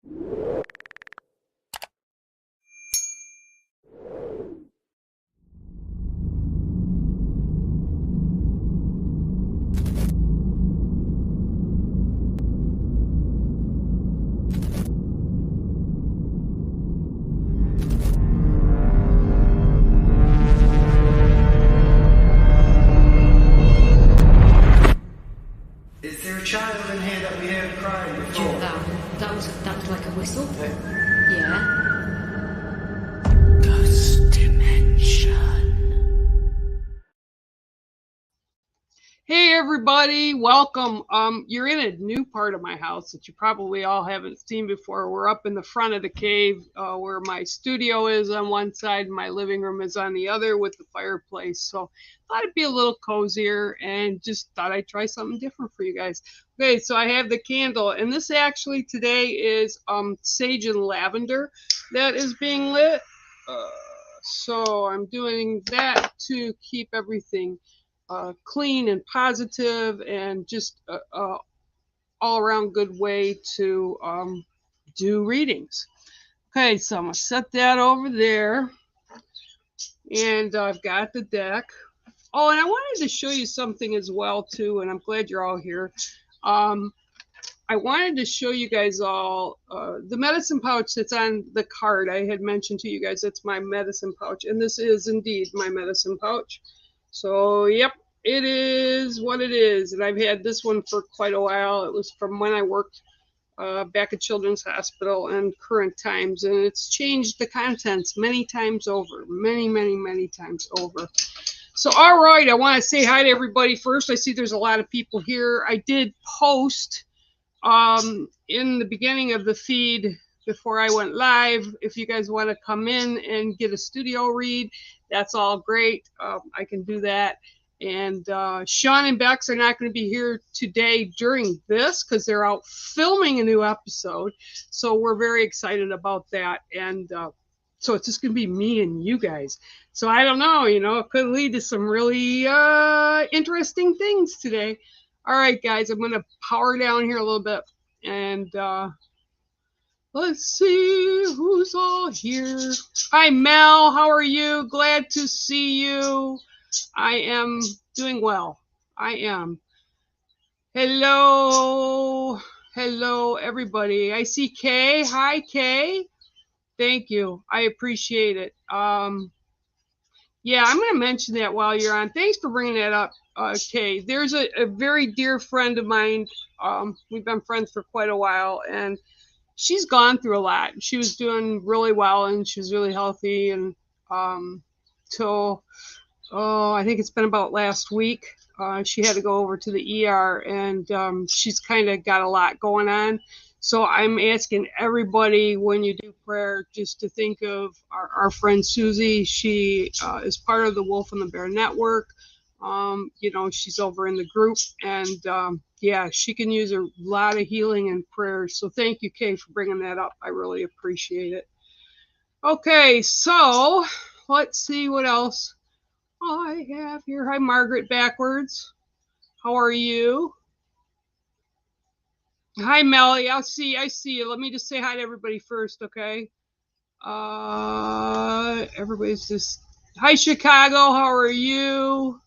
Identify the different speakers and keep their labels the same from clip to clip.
Speaker 1: Is there a child in here that we heard crying before?
Speaker 2: That was like a whistle. Yeah.
Speaker 1: Ghost Dimension.
Speaker 3: Hey everybody, welcome. You're in a new part of my house that you probably all haven't seen before. We're up in the front of the cave where my studio is on one side and my living room is on the other with the fireplace. So I thought it'd be a little cozier and just thought I'd try something different for you guys. Okay, so I have the candle, and this actually today is sage and lavender that is being lit. So I'm doing that to keep everything clean and positive, and just all around good way to do readings. Okay, so I'm gonna set that over there, and I've got the deck. Oh, and I wanted to show you something as well too, and I'm glad you're all here. I wanted to show you guys all the medicine pouch that's on the card. I had mentioned to you guys that's my medicine pouch, and this is indeed my medicine pouch. So, yep, it is what it is. And I've had this one for quite a while. It was from when I worked back at Children's Hospital and current times. And it's changed the contents many times over. Many times over. So, all right, I want to say hi to everybody first. I see there's a lot of people here. I did post in the beginning of the feed before I went live. If you guys want to come in and get a studio read, that's all great. I can do that. And Sean and Bex are not going to be here today during this because they're out filming a new episode. So we're very excited about that. And so it's just going to be me and you guys. So I don't know, it could lead to some really interesting things today. All right, guys, I'm going to power down here a little bit. And let's see who's all here. Hi, Mel. How are you? Glad to see you. I am doing well. I am. Hello. Hello, everybody. I see Kay. Hi, Kay. Thank you. I appreciate it. Yeah, I'm going to mention that while you're on. Thanks for bringing that up, Kay. There's a very dear friend of mine. We've been friends for quite a while, and she's gone through a lot. She was doing really well, and she was really healthy, and till I think it's been about last week, she had to go over to the ER, and she's kind of got a lot going on. So I'm asking everybody, when you do prayer, just to think of our friend Susie. She is part of the Wolf and the Bear Network. She's over in the group, and yeah, she can use a lot of healing and prayers. So thank you, Kay, for bringing that up. I really appreciate it. Okay, so let's see what else I have here. Hi, Margaret backwards. How are you? Hi, Melly. I see you. Let me just say hi to everybody first, okay? Everybody's just... Hi, Chicago. How are you?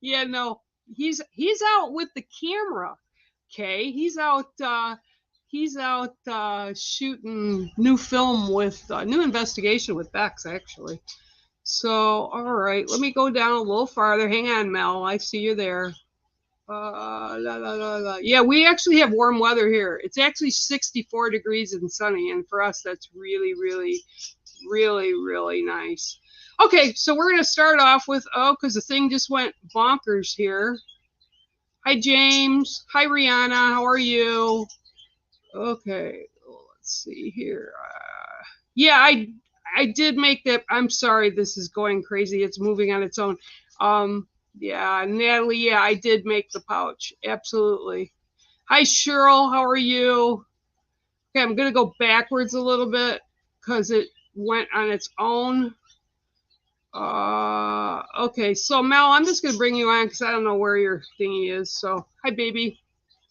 Speaker 3: Yeah, no. He's out with the camera, okay? He's out shooting new film with new investigation with Bex, actually. So, all right, let me go down a little farther. Hang on, Mel. I see you there. Yeah, we actually have warm weather here. It's actually 64 degrees and sunny, and for us, that's really, really, really, really nice. Okay, so we're going to start off with, because the thing just went bonkers here. Hi, James. Hi, Rihanna. How are you? Okay, let's see here. Yeah, I did make that. I'm sorry, this is going crazy. It's moving on its own. Yeah, Natalie, yeah, I did make the pouch. Absolutely. Hi, Cheryl. How are you? Okay, I'm going to go backwards a little bit because it went on its own. Okay, so Mel, I'm just going to bring you on because I don't know where your thingy is. So, hi, baby.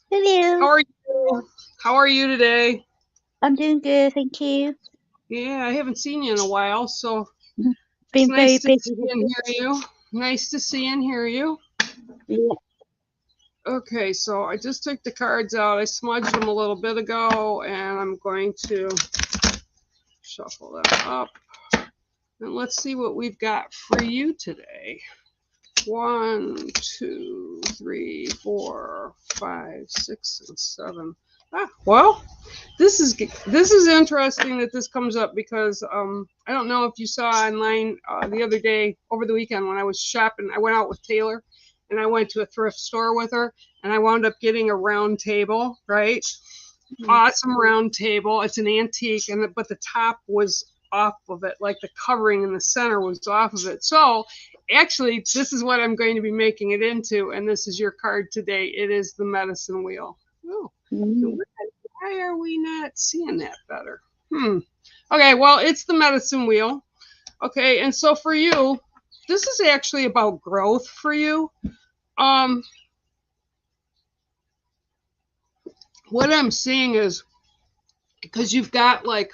Speaker 4: Hello.
Speaker 3: How are you? How are you today?
Speaker 4: I'm doing good, thank you.
Speaker 3: Yeah, I haven't seen you in a while, so it's
Speaker 4: Been very
Speaker 3: nice to
Speaker 4: busy.
Speaker 3: see and hear you. Nice to see and hear you.
Speaker 4: Yeah.
Speaker 3: Okay, so I just took the cards out. I smudged them a little bit ago, and I'm going to shuffle them up. And let's see what we've got for you today. 1, 2, 3, 4, 5, 6, and 7. Well, this is interesting that this comes up because I don't know if you saw online the other day over the weekend when I was shopping. I went out with Taylor, and I went to a thrift store with her, and I wound up getting a round table, right? Awesome round table. It's an antique, but the top was off of it, like the covering in the center was off of it. So actually, this is what I'm going to be making it into, and this is your card today. It is the medicine wheel. Oh, why are we not seeing that better? Okay, well, it's the medicine wheel. Okay, and so for you, this is actually about growth for you. What I'm seeing is because you've got like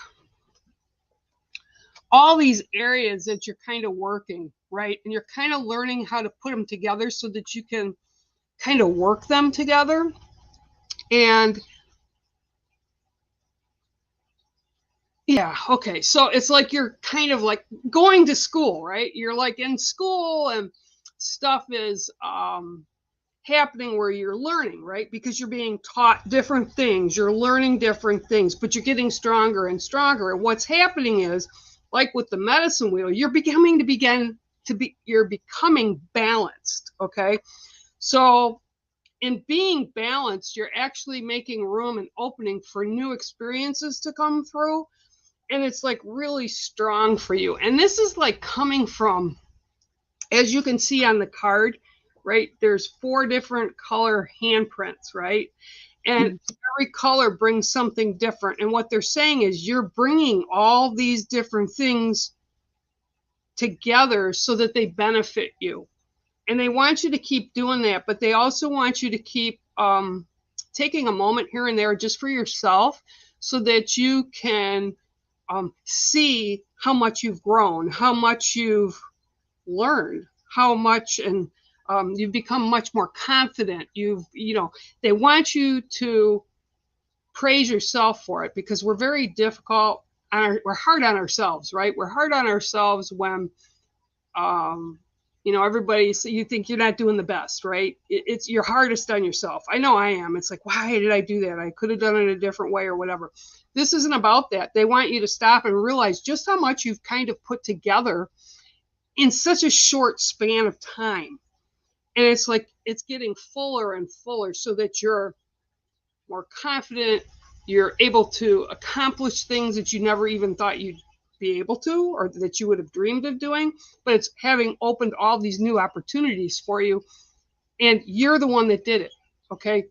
Speaker 3: all these areas that you're kind of working, right? And you're kind of learning how to put them together so that you can kind of work them together. And yeah, okay. So it's like you're kind of like going to school, right? You're like in school and stuff is happening where you're learning, right? Because you're being taught different things, you're learning different things, but you're getting stronger and stronger. And what's happening is, like with the medicine wheel, you're becoming balanced, okay? So in being balanced, you're actually making room and opening for new experiences to come through. And it's like really strong for you. And this is like coming from, as you can see on the card, right? There's 4 different color handprints, right? And every color brings something different. And what they're saying is you're bringing all these different things together so that they benefit you. And they want you to keep doing that, but they also want you to keep taking a moment here and there just for yourself so that you can see how much you've grown, how much you've learned, how much, and you've become much more confident. They want you to praise yourself for it because we're very difficult. We're hard on ourselves, right? We're hard on ourselves when, you think you're not doing the best, right? It's you're hardest on yourself. I know I am. It's like, why did I do that? I could have done it a different way or whatever. This isn't about that. They want you to stop and realize just how much you've kind of put together in such a short span of time. And it's like it's getting fuller and fuller so that you're more confident, you're able to accomplish things that you never even thought you'd be able to or that you would have dreamed of doing, but it's having opened all these new opportunities for you. And you're the one that did it, okay?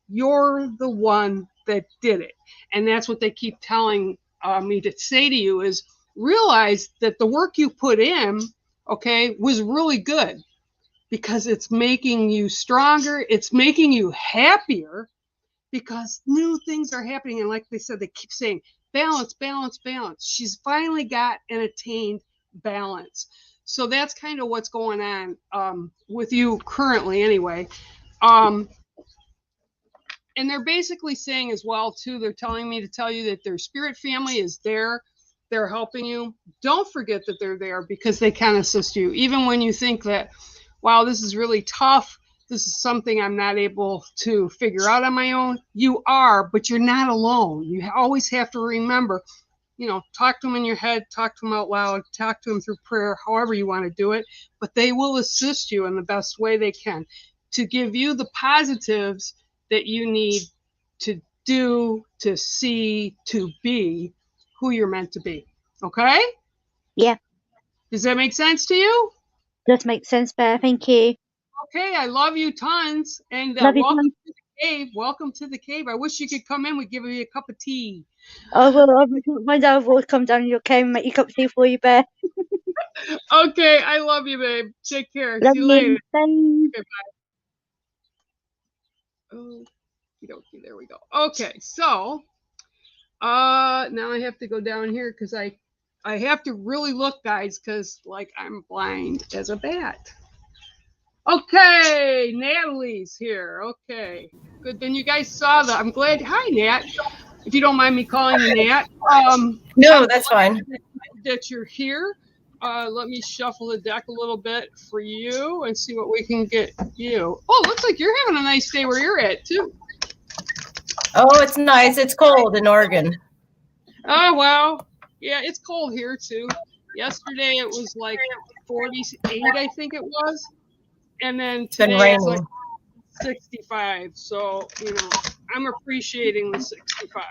Speaker 3: You're the one that did it. And that's what they keep telling me to say to you is realize that the work you put in, okay, was really good because it's making you stronger. It's making you happier because new things are happening. And like they said, they keep saying balance, balance, balance. She's finally got and attained balance. So that's kind of what's going on with you currently anyway. And they're basically saying as well, too, they're telling me to tell you that their spirit family is there. They're helping you. Don't forget that they're there because they can assist you. Even when you think that, wow, this is really tough. This is something I'm not able to figure out on my own. You are, but you're not alone. You always have to remember, talk to them in your head, talk to them out loud, talk to them through prayer, however you want to do it. But they will assist you in the best way they can to give you the positives that you need to do, to see, to be who you're meant to be. Okay?
Speaker 4: Yeah.
Speaker 3: Does that make sense to you?
Speaker 4: Does make sense, Bear. Thank you.
Speaker 3: Okay, I love you tons. And
Speaker 4: Love you
Speaker 3: welcome
Speaker 4: tons.
Speaker 3: to the cave. Welcome to the cave. I wish you could come in. We'd give you a cup of tea.
Speaker 4: I will. One day I will come down in your cave and make you a cup of tea for you, Bear.
Speaker 3: Okay, I love you, babe. Take care.
Speaker 4: Love
Speaker 3: See you later.
Speaker 4: you. Bye.
Speaker 3: Okay, bye. Okay, there we go. Okay, so now I have to go down here because I have to really look, guys, because like I'm blind as a bat. Okay, Natalie's here. Okay, good. Then you guys saw that. I'm glad. Hi, Nat. If you don't mind me calling you Nat.
Speaker 5: No,
Speaker 3: I'm
Speaker 5: that's
Speaker 3: glad
Speaker 5: fine.
Speaker 3: that you're here. Let me shuffle the deck a little bit for you and see what we can get you. Oh, looks like you're having a nice day where you're at too.
Speaker 5: Oh, it's nice. It's cold in Oregon.
Speaker 3: Oh, wow. Yeah, it's cold here too. Yesterday it was like 48, I think it was. And then
Speaker 5: It's been
Speaker 3: today it's like
Speaker 5: raining.
Speaker 3: 65. So, I'm appreciating the 65.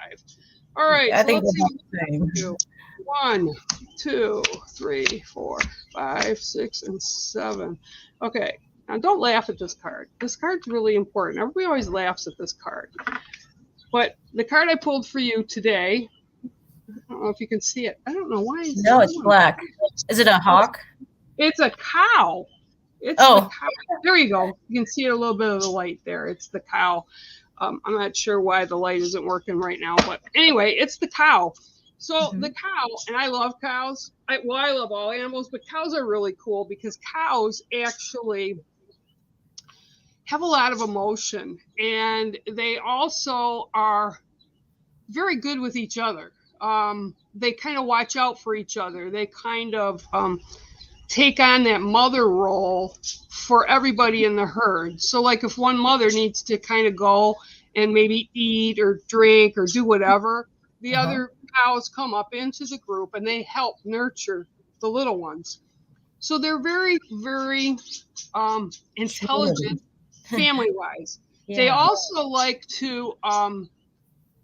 Speaker 3: All right,
Speaker 5: I
Speaker 3: so
Speaker 5: think
Speaker 3: let's see
Speaker 5: it's
Speaker 3: what
Speaker 5: the
Speaker 3: we
Speaker 5: same.
Speaker 3: can do. 1, 2, 3, 4, 5, 6, and 7. Okay, now don't laugh at this card. This card's really important. Everybody always laughs at this card. But the card I pulled for you today, I don't know if you can see it. I don't know why.
Speaker 5: No, it's black. Is it a hawk?
Speaker 3: It's a cow. It's
Speaker 5: Oh.
Speaker 3: the cow. There you go. You can see a little bit of the light there. It's the cow. I'm not sure why the light isn't working right now, but anyway, it's the cow. So the cow, and I love cows. I love all animals, but cows are really cool because cows actually have a lot of emotion, and they also are very good with each other. They kind of watch out for each other. They kind of take on that mother role for everybody in the herd. So like if one mother needs to kind of go and maybe eat or drink or do whatever, the other cows come up into the group and they help nurture the little ones. So they're very, very intelligent family-wise.
Speaker 5: Yeah.
Speaker 3: They also like to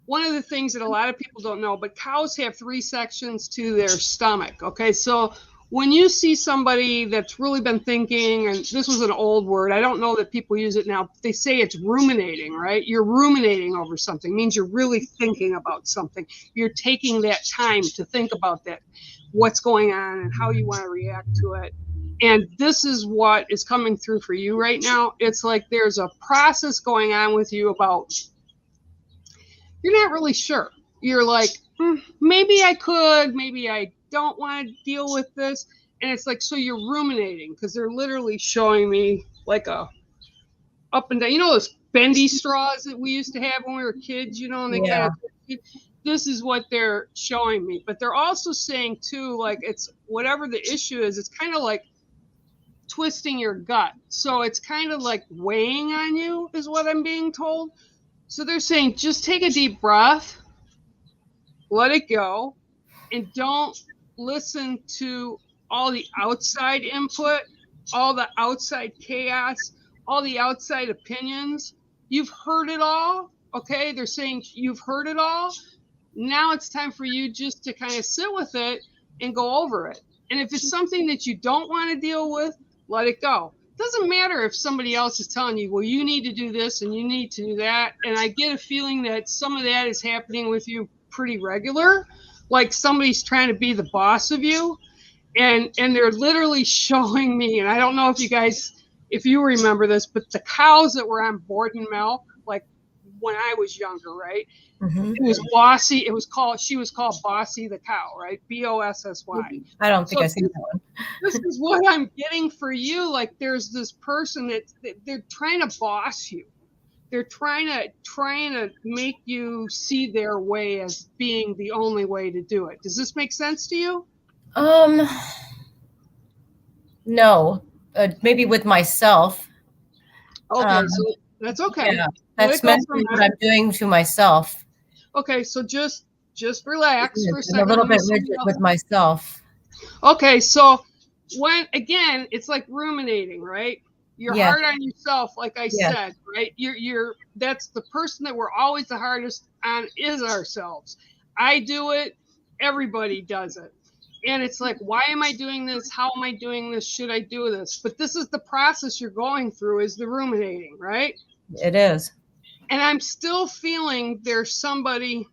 Speaker 3: one of the things that a lot of people don't know, but cows have 3 sections to their stomach. Okay, so when you see somebody that's really been thinking, and this was an old word, I don't know that people use it now, they say it's ruminating, right? You're ruminating over something. It means you're really thinking about something. You're taking that time to think about that, what's going on and how you want to react to it. And this is what is coming through for you right now. It's like there's a process going on with you about you're not really sure. You're like, maybe I could, maybe I don't want to deal with this. And it's like, so you're ruminating because they're literally showing me like a up and down, those bendy straws that we used to have when we were kids, and they kind of, this is what they're showing me. But they're also saying too, like it's whatever the issue is, it's kind of like twisting your gut. So it's kind of like weighing on you is what I'm being told. So they're saying, just take a deep breath, let it go, and don't listen to all the outside input, all the outside chaos, all the outside opinions. You've heard it all, okay? They're saying you've heard it all. Now it's time for you just to kind of sit with it and go over it. And if it's something that you don't want to deal with, let it go. Doesn't matter if somebody else is telling you, well, you need to do this and you need to do that. And I get a feeling that some of that is happening with you pretty regular, like somebody's trying to be the boss of you. And they're literally showing me, and I don't know if you remember this, but the cows that were on Borden milk, like when I was younger, right? It was Bossy. She was called Bossy the cow, right? Bossy.
Speaker 5: I don't think I've seen that one.
Speaker 3: This is what I'm getting for you. Like there's this person that they're trying to boss you. They're trying to make you see their way as being the only way to do it. Does this make sense to you?
Speaker 5: No, maybe with myself.
Speaker 3: Okay, so that's okay.
Speaker 5: Yeah, that's mentally what I'm doing to myself.
Speaker 3: Okay, so just relax for a
Speaker 5: I'm
Speaker 3: second.
Speaker 5: a little bit rigid with myself.
Speaker 3: Okay, so again, it's like ruminating, right? You're hard on yourself, like I said, right? That's the person that we're always the hardest on is ourselves. I do it, everybody does it. And it's like, why am I doing this? How am I doing this? Should I do this? But this is the process you're going through is the ruminating, right?
Speaker 5: It is.
Speaker 3: And I'm still feeling there's somebody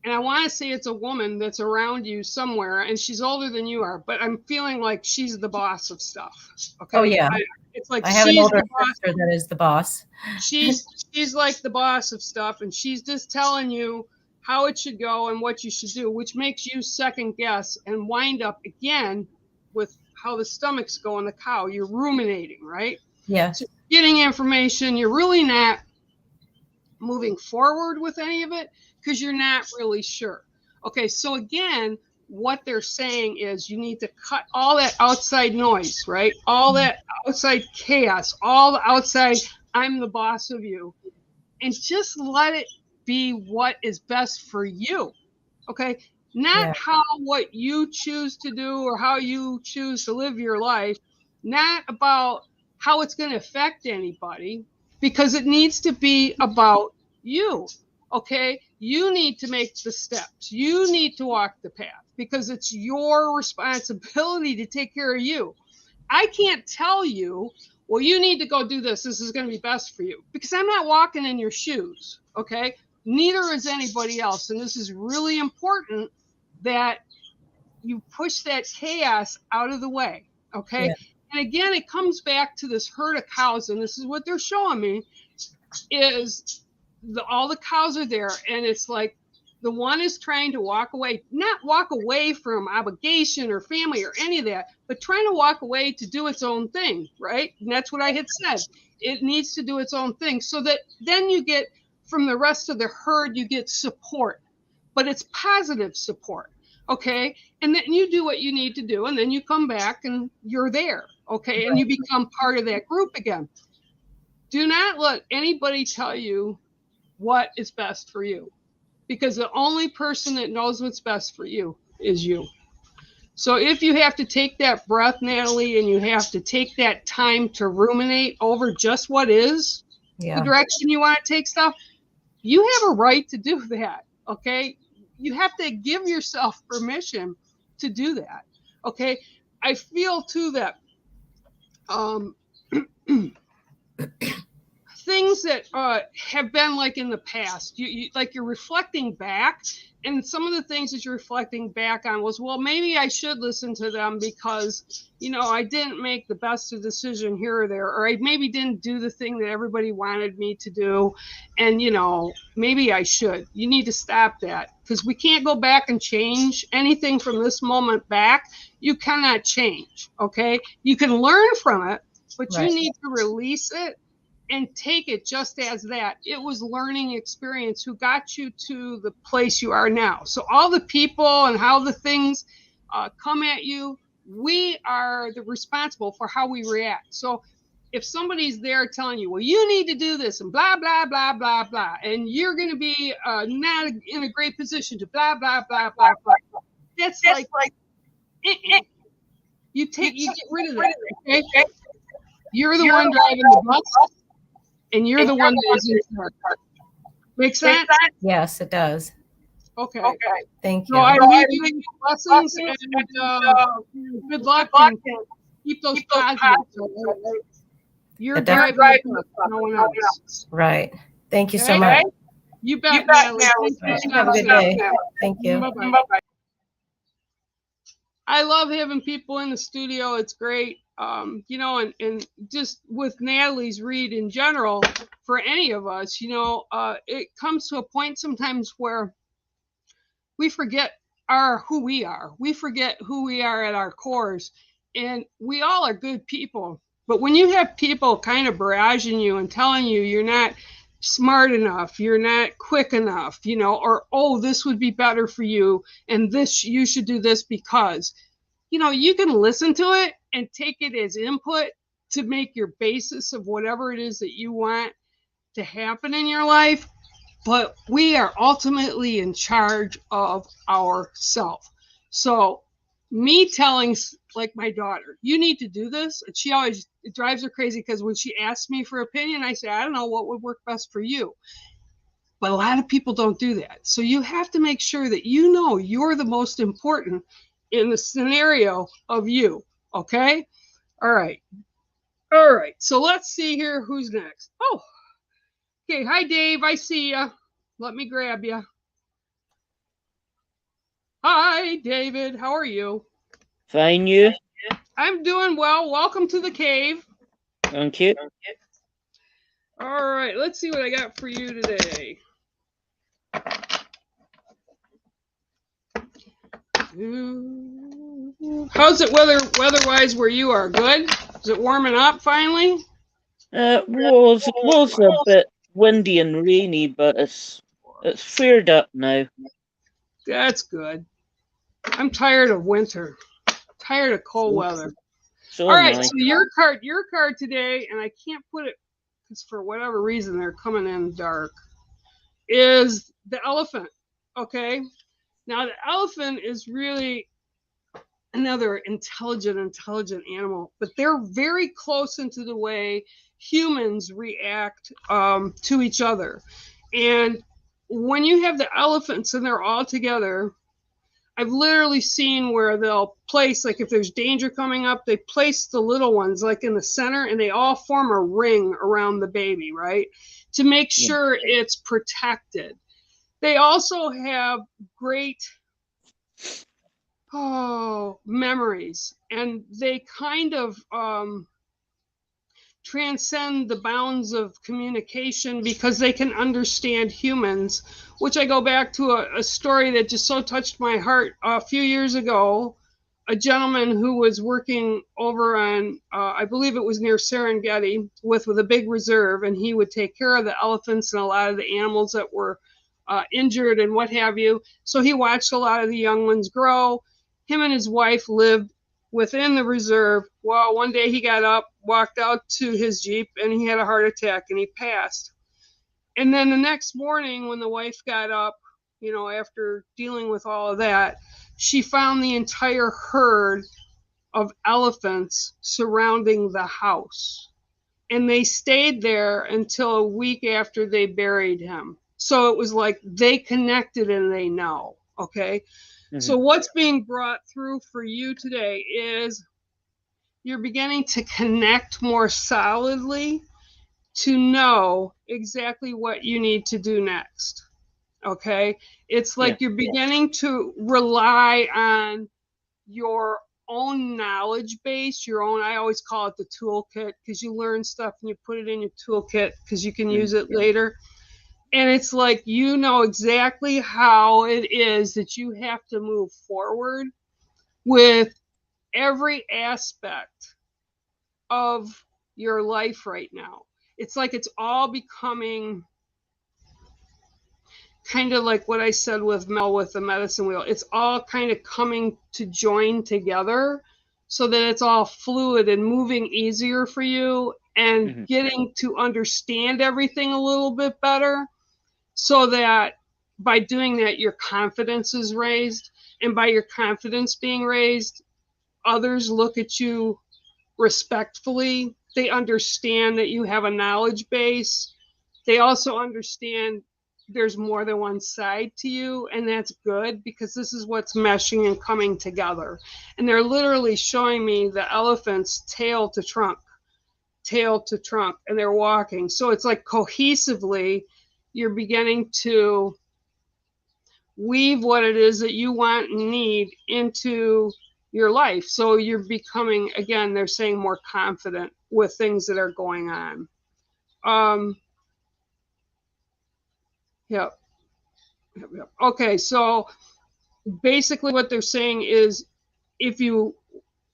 Speaker 3: and I want to say it's a woman that's around you somewhere, and she's older than you are, but I'm feeling like she's the boss of stuff. Okay.
Speaker 5: Oh, yeah.
Speaker 3: It's like
Speaker 5: I have an
Speaker 3: she's
Speaker 5: older
Speaker 3: the boss.
Speaker 5: sister that is the boss.
Speaker 3: She's like the boss of stuff, and she's just telling you how it should go and what you should do, which makes you second guess and wind up again with how the stomach's going, the cow. You're ruminating, right?
Speaker 5: Yeah.
Speaker 3: So getting information, you're really not moving forward with any of it because you're not really sure. Okay, so again, what they're saying is you need to cut all that outside noise, right? All that outside chaos, all the outside, I'm the boss of you, and just let it be what is best for you. Okay, not what you choose to do or how you choose to live your life, not about how it's going to affect anybody, because it needs to be about you. Okay, you need to make the steps, you need to walk the path, because it's your responsibility to take care of you. I can't tell you, well, you need to go do this, this is going to be best for you, because I'm not walking in your shoes. Okay, neither is anybody else. And this is really important that you push that chaos out of the way. Okay. Yeah. And again, it comes back to this herd of cows, and this is what they're showing me is all the cows are there, and it's like the one is trying to walk away, not walk away from obligation or family or any of that, but trying to walk away to do its own thing, right? And that's what I had said. It needs to do its own thing, so that then you get from the rest of the herd, you get support, but it's positive support. Okay. And then you do what you need to do, and then you come back and you're there. Okay. And you become part of that group again. Do not let anybody tell you what is best for you, because the only person that knows what's best for you is you. So if you have to take that breath, Natalie, and you have to take that time to ruminate over just what is the direction you want to take stuff, you have a right to do that. Okay. You have to give yourself permission to do that. Okay. I feel too that things that have been like in the past, you're reflecting back, and some of the things that you're reflecting back on was, well, maybe I should listen to them because, I didn't make the best decision here or there, or I maybe didn't do the thing that everybody wanted me to do, and maybe I should. You need to stop that, because we can't go back and change anything from this moment back. You cannot change. Okay, you can learn from it, but you need to release it and take it just as that. It was learning experience who got you to the place you are now. So all the people and how the things come at you, we are the responsible for how we react. So if somebody's there telling you, well, you need to do this and blah, blah, blah, blah, blah, and you're going to be not in a great position to blah, blah, blah, blah, blah. That's like you get rid of that. Okay? You're the one driving the bus, and you're the one that is in charge. Make sense?
Speaker 5: Yes, it does.
Speaker 3: Okay.
Speaker 5: Thank you.
Speaker 3: So I leave you in lessons, and good luck, and keep those positives. You're driving the bus, no one else.
Speaker 5: Right. Thank you so much.
Speaker 3: You bet, Natalie.
Speaker 5: Have a good day. Thank you.
Speaker 3: Bye-bye. I love having people in the studio. It's great. And just with Natalie's read in general, for any of us, it comes to a point sometimes where we forget who we are. We forget who we are at our cores, and we all are good people. But when you have people kind of barraging you and telling you you're not smart enough, you're not quick enough, or, oh, this would be better for you, and this, you should do this because, you can listen to it and take it as input to make your basis of whatever it is that you want to happen in your life. But we are ultimately in charge of ourselves. So me telling, like my daughter, you need to do this. And she always, it drives her crazy, because when she asks me for opinion, I say, I don't know what would work best for you. But a lot of people don't do that. So you have to make sure that you're the most important in the scenario of you. Okay. All right. So let's see here. Who's next? Oh, okay. Hi, Dave. I see ya. Let me grab you. Hi, David. How are you?
Speaker 6: Fine, you?
Speaker 3: I'm doing well. Welcome to the cave.
Speaker 6: Thank you.
Speaker 3: All right, let's see what I got for you today. How's it weather-wise where you are? Good? Is it warming up finally?
Speaker 6: It was a bit windy and rainy, but it's cleared up now.
Speaker 3: That's good. I'm tired of winter. Tired of cold weather.
Speaker 6: So
Speaker 3: All
Speaker 6: am
Speaker 3: right,
Speaker 6: I.
Speaker 3: so your card today, and I can't put it because for whatever reason they're coming in dark, is the elephant. Okay? Now the elephant is really another intelligent animal, but they're very close into the way humans react to each other. And when you have the elephants and they're all together, I've literally seen where they'll place, like if there's danger coming up, they place the little ones like in the center and they all form a ring around the baby, right? To make sure it's protected. They also have great memories, and they kind of transcend the bounds of communication because they can understand humans, which I go back to a story that just so touched my heart a few years ago. A gentleman who was working over on, I believe it was near Serengeti, with a big reserve, and he would take care of the elephants and a lot of the animals that were injured and what have you. So he watched a lot of the young ones grow. Him and his wife lived within the reserve. Well, one day he got up, walked out to his Jeep, and he had a heart attack and he passed. And then the next morning, when the wife got up, after dealing with all of that, she found the entire herd of elephants surrounding the house. And they stayed there until a week after they buried him. So it was like they connected and they know. Okay. Mm-hmm. So what's being brought through for you today is you're beginning to connect more solidly to know exactly what you need to do next. Okay. It's like you're beginning to rely on your own knowledge base, your own, I always call it the toolkit, because you learn stuff and you put it in your toolkit because you can use it later. And it's like you know exactly how it is that you have to move forward with every aspect of your life right now. It's like it's all becoming kind of like what I said with Mel with the medicine wheel. It's all kind of coming to join together so that it's all fluid and moving easier for you and getting to understand everything a little bit better, so that by doing that, your confidence is raised. And by your confidence being raised, others look at you respectfully. They understand that you have a knowledge base. They also understand there's more than one side to you, and that's good because this is what's meshing and coming together. And they're literally showing me the elephant's tail to trunk, and they're walking. So it's like cohesively, you're beginning to weave what it is that you want and need into your life. So you're becoming, again, they're saying more confident with things that are going on. Yep. Okay, so basically what they're saying is if you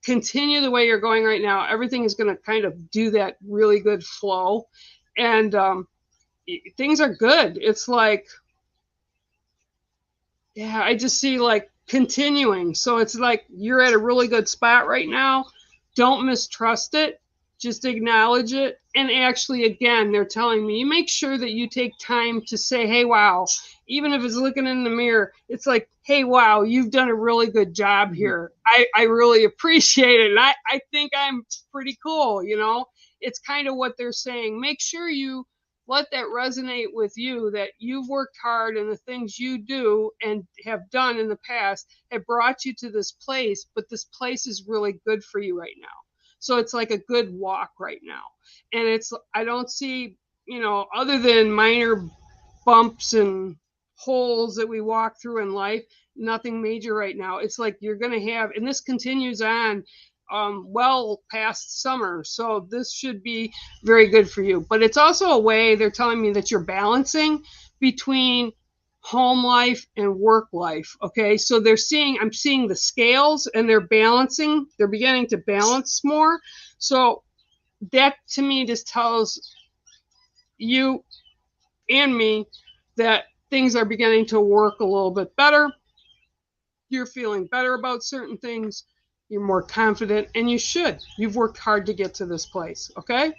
Speaker 3: continue the way you're going right now, everything is going to kind of do that really good flow. And things are good. It's like, yeah, I just see like continuing. So it's like you're at a really good spot right now. Don't mistrust it. Just acknowledge it. And actually, again, they're telling me, you make sure that you take time to say, hey, wow. Even if it's looking in the mirror, it's like, hey, wow, you've done a really good job here. I really appreciate it. And I think I'm pretty cool, It's kind of what they're saying. Make sure you let that resonate with you, that you've worked hard and the things you do and have done in the past have brought you to this place, but this place is really good for you right now. So it's like a good walk right now. And I don't see, other than minor bumps and holes that we walk through in life, nothing major right now. It's like you're going to have, and this continues on well past summer. So this should be very good for you. But it's also a way, they're telling me, that you're balancing between home life and work life. Okay. So I'm seeing the scales, and they're beginning to balance more. So that to me just tells you and me that things are beginning to work a little bit better. You're feeling better about certain things. You're more confident, and you should. You've worked hard to get to this place. Okay?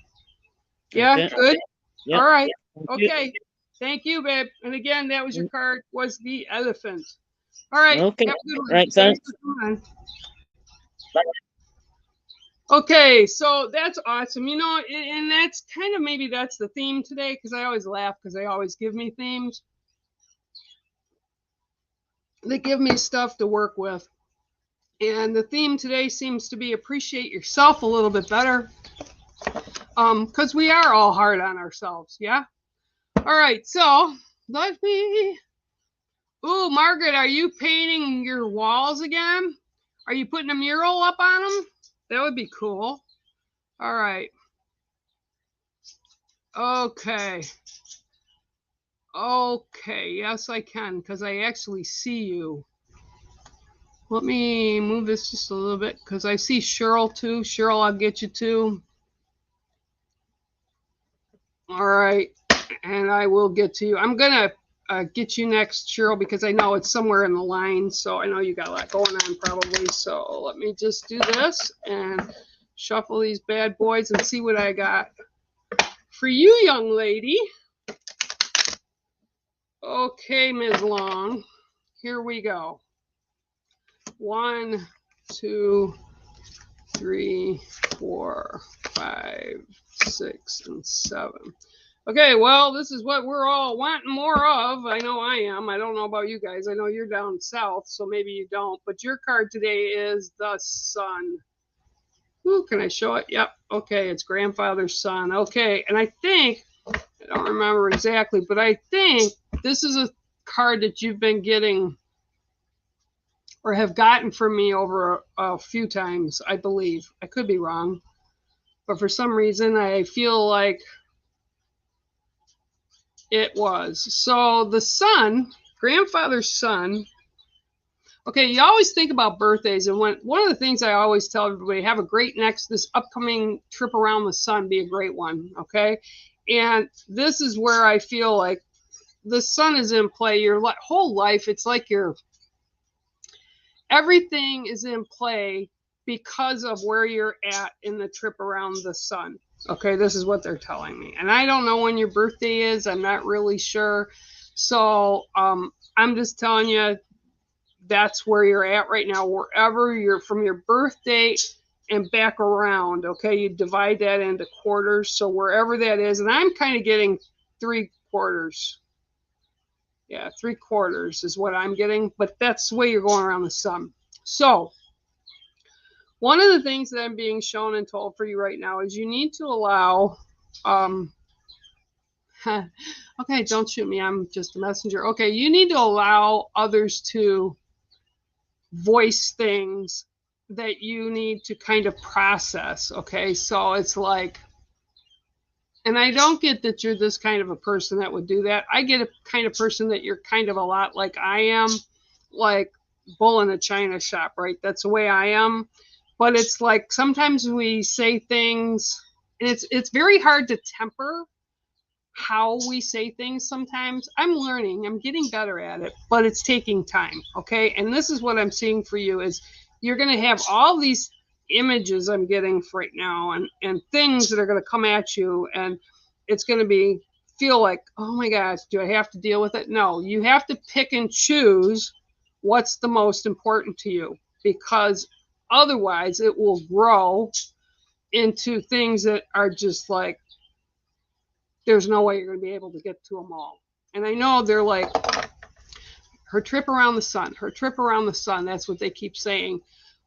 Speaker 3: Yeah,
Speaker 6: Okay.
Speaker 3: good.
Speaker 6: Yep.
Speaker 3: All right.
Speaker 6: Thank you.
Speaker 3: Okay. Thank you, babe. And again, that was your card, was the elephant. All right.
Speaker 6: Okay.
Speaker 3: Have a good one.
Speaker 6: Right, thanks.
Speaker 3: for coming on. Okay, so that's awesome. You know, and that's kind of, maybe that's the theme today, because I always laugh because they always give me themes. They give me stuff to work with. And the theme today seems to be appreciate yourself a little bit better. Because we are all hard on ourselves, yeah? All right, so let me... Ooh, Margaret, are you painting your walls again? Are you putting a mural up on them? That would be cool. All right. Okay. Okay, yes, I can, because I actually see you. Let me move this just a little bit, because I see Cheryl too. Cheryl, I'll get you too. All right, and I will get to you. I'm going to get you next, Cheryl, because I know it's somewhere in the line, so I know you got a lot going on probably. So let me just do this and shuffle these bad boys and see what I got for you, young lady. Okay, Ms. Long, here we go. 1, 2, 3, 4, 5, 6, and 7. Okay, well, this is what we're all wanting more of. I know I am. I don't know about you guys. I know you're down south, so maybe you don't. But your card today is the sun. Ooh, can I show it? Yep. Okay, it's grandfather's son. Okay, and I think, I don't remember exactly, but I think this is a card that you've been getting or have gotten from me over a few times, I believe. I could be wrong. But for some reason, I feel like it was. So the son, grandfather's son. Okay, you always think about birthdays, and one of the things I always tell everybody, have a great this upcoming trip around the sun, be a great one, okay? And this is where I feel like the sun is in play. Your whole life, it's like everything is in play because of where you're at in the trip around the sun. Okay, this is what they're telling me. And I don't know when your birthday is. I'm not really sure. So I'm just telling you, that's where you're at right now, wherever you're from your birth date and back around. Okay, you divide that into quarters. So wherever that is, and I'm kind of getting 3 quarters. Yeah, 3 quarters is what I'm getting, but that's the way you're going around the sun. So one of the things that I'm being shown and told for you right now is you need to allow, okay, don't shoot me, I'm just a messenger. Okay, you need to allow others to voice things that you need to kind of process. Okay, so it's like, and I don't get that you're this kind of a person that would do that. I get a kind of person that you're kind of a lot like I am, like bull in a china shop, right? That's the way I am. But it's like sometimes we say things, and it's very hard to temper how we say things sometimes. I'm learning, I'm getting better at it, but it's taking time, okay? And this is what I'm seeing for you is you're going to have all these images I'm getting right now and things that are going to come at you, and it's going to feel like, oh my gosh, do I have to deal with it? No, you have to pick and choose what's the most important to you, because otherwise it will grow into things that are just like, there's no way you're going to be able to get to them all. And I know they're like, her trip around the sun, her trip around the sun. That's what they keep saying.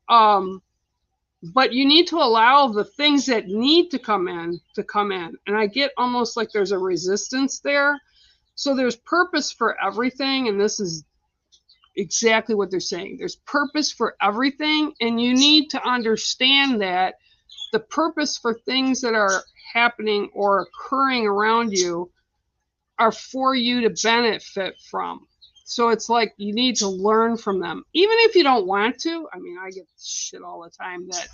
Speaker 3: But you need to allow the things that need to come in to come in. And I get almost like there's a resistance there. So there's purpose for everything. And this is exactly what they're saying. There's purpose for everything, and you need to understand that the purpose for things that are happening or occurring around you are for you to benefit from. So it's like you need to learn from them, even if you don't want to. I mean, I get shit all the time that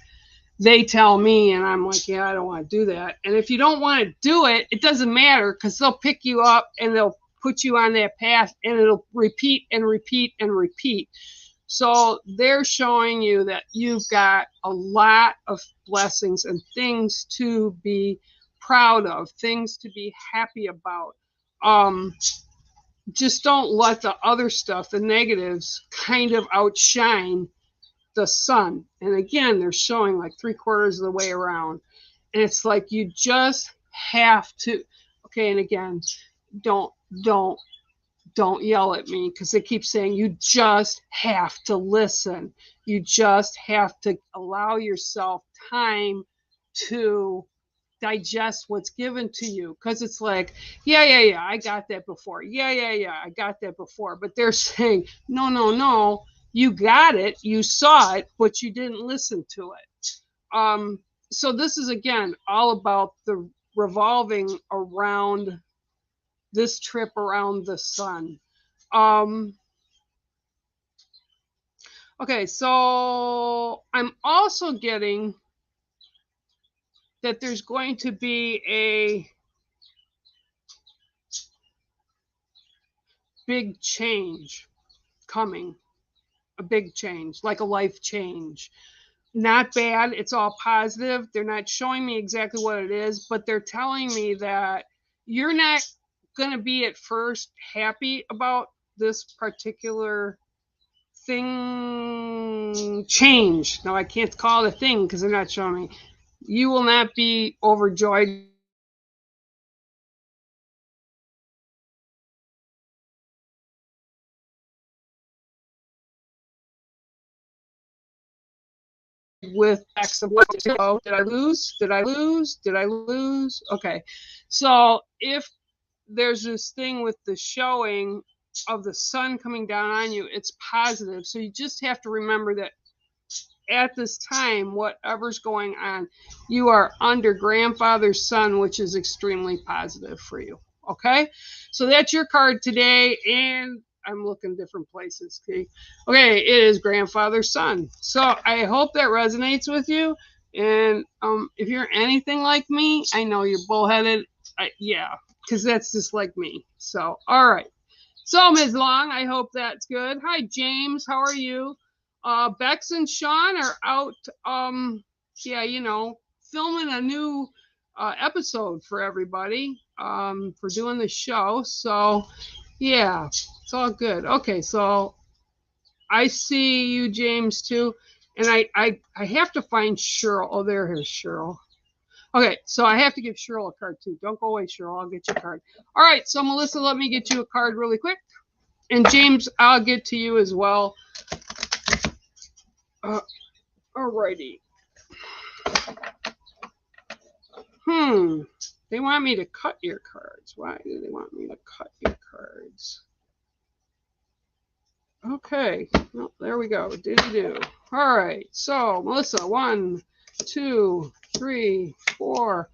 Speaker 3: they tell me, and I'm like, yeah, I don't want to do that. And if you don't want to do it, it doesn't matter, because they'll pick you up and they'll put you on that path, and it'll repeat and repeat and repeat. So they're showing you that you've got a lot of blessings and things to be proud of, things to be happy about. Just don't let the other stuff, the negatives, kind of outshine the sun. And again, they're showing like 3/4 of the way around. And it's like you just have to, okay, and again, don't yell at me, because they keep saying you just have to listen. You just have to allow yourself time to digest what's given to you, because it's like, yeah, I got that before. Yeah, I got that before. But they're saying, no, you got it, you saw it, but you didn't listen to it. So this is, again, all about the revolving around this trip around the sun. Okay, so I'm also getting that there's going to be a big change coming, a big change, like a life change. Not bad, it's all positive. They're not showing me exactly what it is, but they're telling me that you're not going to be at first happy about this particular thing change. Now, I can't call it a thing because they're not showing me. You will not be overjoyed with X of what? Oh, did I lose? Did I lose? Did I lose? Okay. So if there's this thing with the showing of the sun coming down on you, it's positive. So you just have to remember that at this time, whatever's going on, you are under grandfather's sun, which is extremely positive for you. Okay, so that's your card today, and I'm looking different places. Okay, it is grandfather's sun. So I hope that resonates with you. And if you're anything like me, I know you're bullheaded. Yeah, because that's just like me. So, all right. So, Ms. Long, I hope that's good. Hi, James. How are you? Bex and Sean are out, filming a new episode for everybody, for doing the show. So, yeah, it's all good. Okay, so I see you, James, too. And I have to find Cheryl. Oh, here's Cheryl. Okay, so I have to give Cheryl a card, too. Don't go away, Cheryl. I'll get you a card. All right, so Melissa, let me get you a card really quick. And James, I'll get to you as well. Alrighty. They want me to cut your cards. Why do they want me to cut your cards? Okay. Well, there we go. Do. All right. So, Melissa, 1, 2, 3, 4,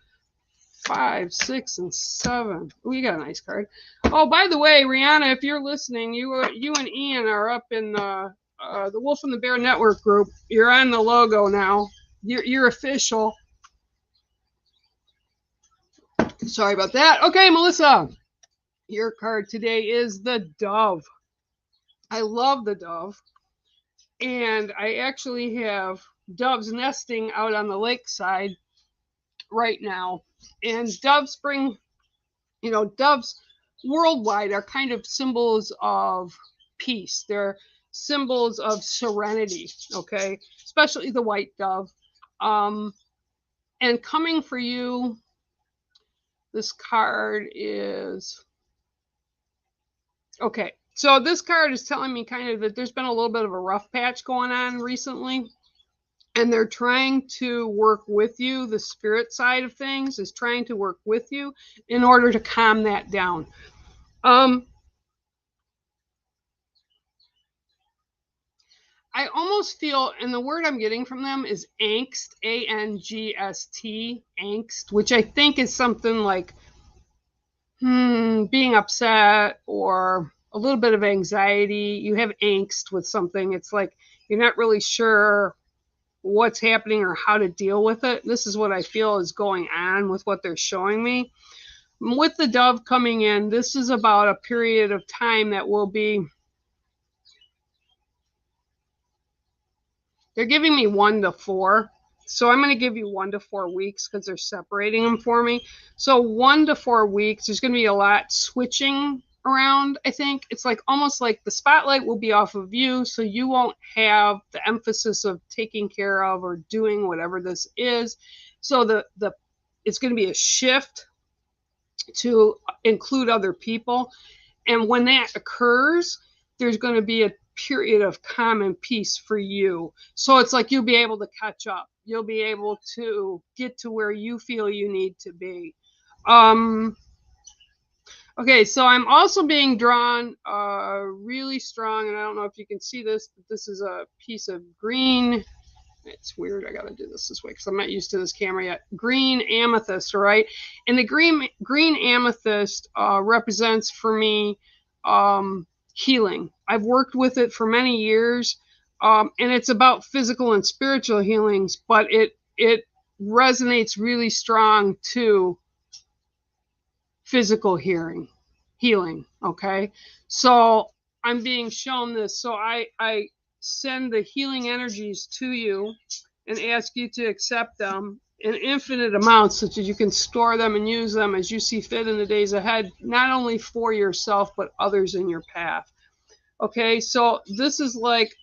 Speaker 3: 5, 6, and 7. Oh, you got a nice card. Oh, by the way, Rihanna, if you're listening, you and Ian are up in the Wolf and the Bear Network group. You're on the logo now. You're official. Sorry about that. Okay, Melissa, your card today is the Dove. I love the Dove. And I actually have doves nesting out on the lakeside right now. And doves bring, doves worldwide are kind of symbols of peace. They're symbols of serenity, okay? Especially the white dove. And coming for you, this card is, okay. So this card is telling me kind of that there's been a little bit of a rough patch going on recently. And they're trying to work with you. The spirit side of things is trying to work with you in order to calm that down. I almost feel, and the word I'm getting from them is angst, A-N-G-S-T, angst, which I think is something like being upset or a little bit of anxiety. You have angst with something. It's like you're not really sure what's happening or how to deal with it. This is what I feel is going on with what they're showing me. With the dove coming in, this is about a period of time that will be, they're giving me 1 to 4. So I'm going to give you 1 to 4 weeks because they're separating them for me. So 1 to 4 weeks, there's going to be a lot switching around, I think. It's like almost like the spotlight will be off of you, so you won't have the emphasis of taking care of or doing whatever this is. So it's going to be a shift to include other people. And when that occurs, there's going to be a period of calm and peace for you. So it's like you'll be able to catch up. You'll be able to get to where you feel you need to be. Okay, so I'm also being drawn really strong, and I don't know if you can see this, but this is a piece of green. It's weird. I got to do this way because I'm not used to this camera yet. Green amethyst, right? And the green amethyst represents for me healing. I've worked with it for many years, and it's about physical and spiritual healings, but it resonates really strong to physical healing. Okay, so I'm being shown this, so I send the healing energies to you and ask you to accept them in infinite amounts so that you can store them and use them as you see fit in the days ahead, not only for yourself but others in your path. Okay, so this is like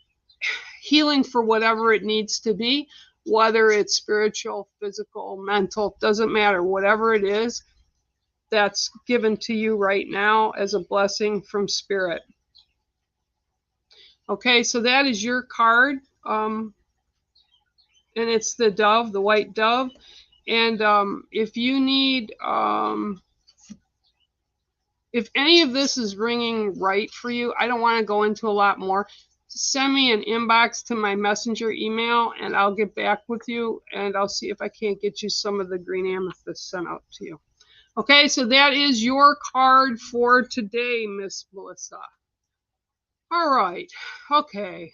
Speaker 3: healing for whatever it needs to be, whether it's spiritual, physical, mental, doesn't matter. Whatever it is, that's given to you right now as a blessing from Spirit. Okay, so that is your card, and it's the dove, the white dove. And if you need, if any of this is ringing right for you, I don't want to go into a lot more. Send me an inbox to my messenger email, and I'll get back with you, and I'll see if I can't get you some of the green amethyst sent out to you. Okay, so that is your card for today, Miss Melissa. All right, okay.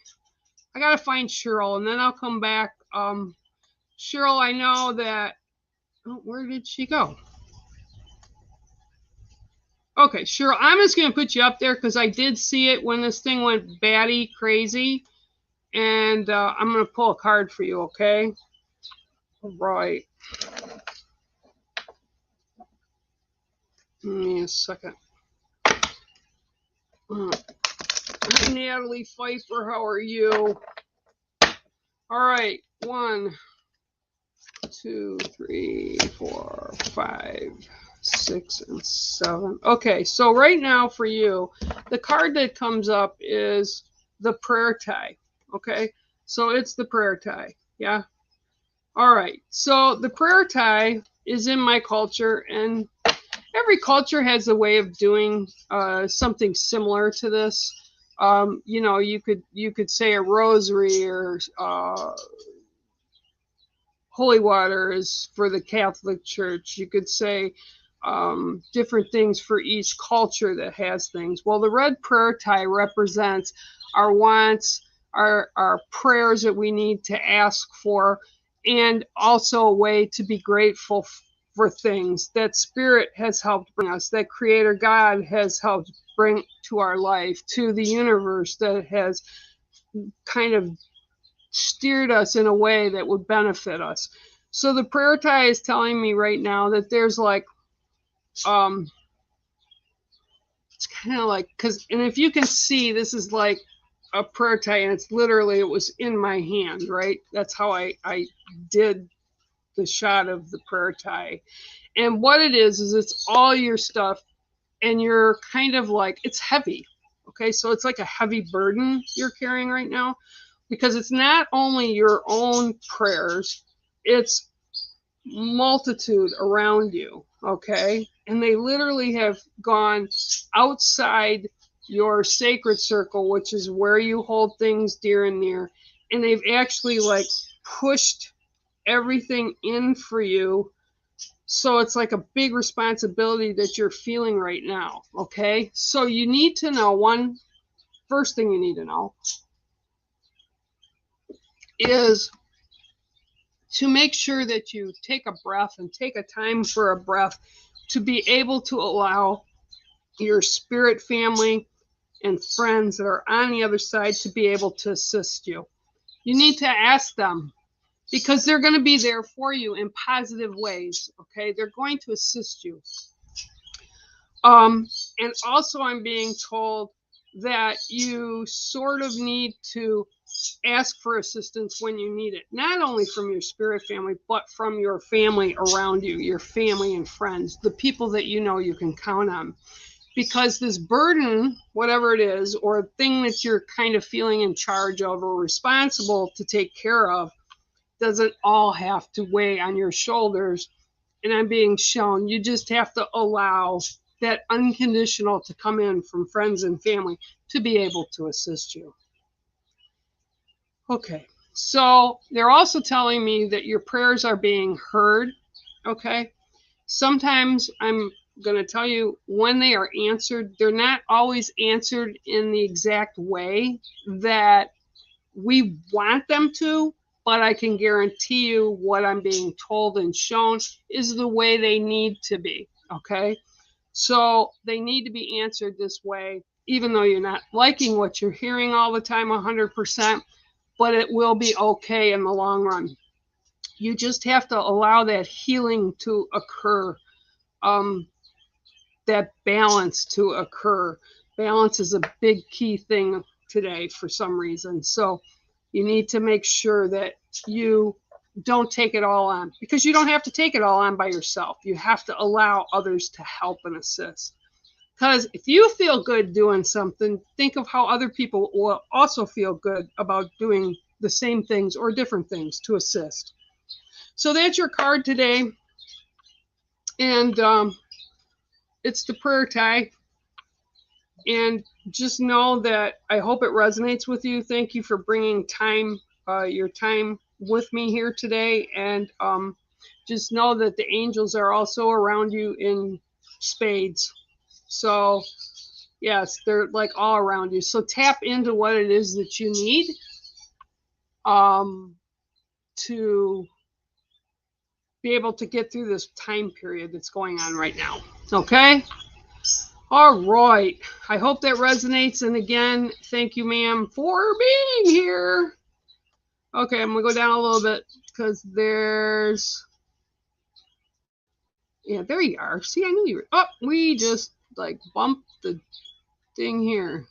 Speaker 3: I got to find Cheryl, and then I'll come back. Cheryl, I know that, oh, where did she go? Okay, Cheryl, I'm just going to put you up there because I did see it when this thing went batty crazy. And I'm going to pull a card for you, okay? All right. Give me a second. Natalie Pfeiffer, how are you? All right, 1, 2, 3, 4, 5, 6, and 7. Okay, so right now for you, the card that comes up is the prayer tie. Okay, so it's the prayer tie. Yeah. All right, so the prayer tie is in my culture, and every culture has a way of doing something similar to this. You know, you could say a rosary, or holy water is for the Catholic Church. You could say different things for each culture that has things. Well, the red prayer tie represents our wants, our prayers that we need to ask for, and also a way to be grateful for things that Spirit has helped bring us, that Creator God has helped bring to our life, to the universe that has kind of steered us in a way that would benefit us. So the prayer tie is telling me right now that there's like, it's kind of like, and if you can see, this is like a prayer tie, and it's literally, it was in my hand, right? That's how I did the shot of the prayer tie. And what it is it's all your stuff, and you're kind of like, it's heavy. Okay, so it's like a heavy burden you're carrying right now, because it's not only your own prayers, it's multitude around you. Okay, and they literally have gone outside your sacred circle, which is where you hold things dear and near. And they've actually like pushed everything in for you. So it's like a big responsibility that you're feeling right now. Okay. So you need to know first thing you need to know is to make sure that you take a breath and take a time for a breath to be able to allow your spirit family and friends that are on the other side to be able to assist you. You need to ask them because they're going to be there for you in positive ways. Okay, they're going to assist you. And also I'm being told that you sort of need to ask for assistance when you need it, not only from your spirit family, but from your family around you, your family and friends, the people that you know you can count on. Because this burden, whatever it is, or thing that you're kind of feeling in charge of or responsible to take care of, doesn't all have to weigh on your shoulders. And I'm being shown you just have to allow that unconditional to come in from friends and family to be able to assist you. Okay, so they're also telling me that your prayers are being heard. Okay, sometimes I'm going to tell you when they are answered, they're not always answered in the exact way that we want them to, but I can guarantee you what I'm being told and shown is the way they need to be. Okay, so they need to be answered this way, even though you're not liking what you're hearing all the time 100%, but it will be okay in the long run. You just have to allow that healing to occur, that balance to occur. Balance is a big key thing today for some reason. So you need to make sure that you don't take it all on, because you don't have to take it all on by yourself. You have to allow others to help and assist. Because if you feel good doing something, think of how other people will also feel good about doing the same things or different things to assist. So that's your card today. And it's the prayer tie. And just know that I hope it resonates with you. Thank you for bringing your time with me here today. And just know that the angels are also around you in spades. So, yes, they're like all around you. So tap into what it is that you need to be able to get through this time period that's going on right now. Okay? All right. I hope that resonates. And again, thank you, ma'am, for being here. Okay, I'm going to go down a little bit because yeah, there you are. See, I knew you were. Oh, we just like bumped the thing here.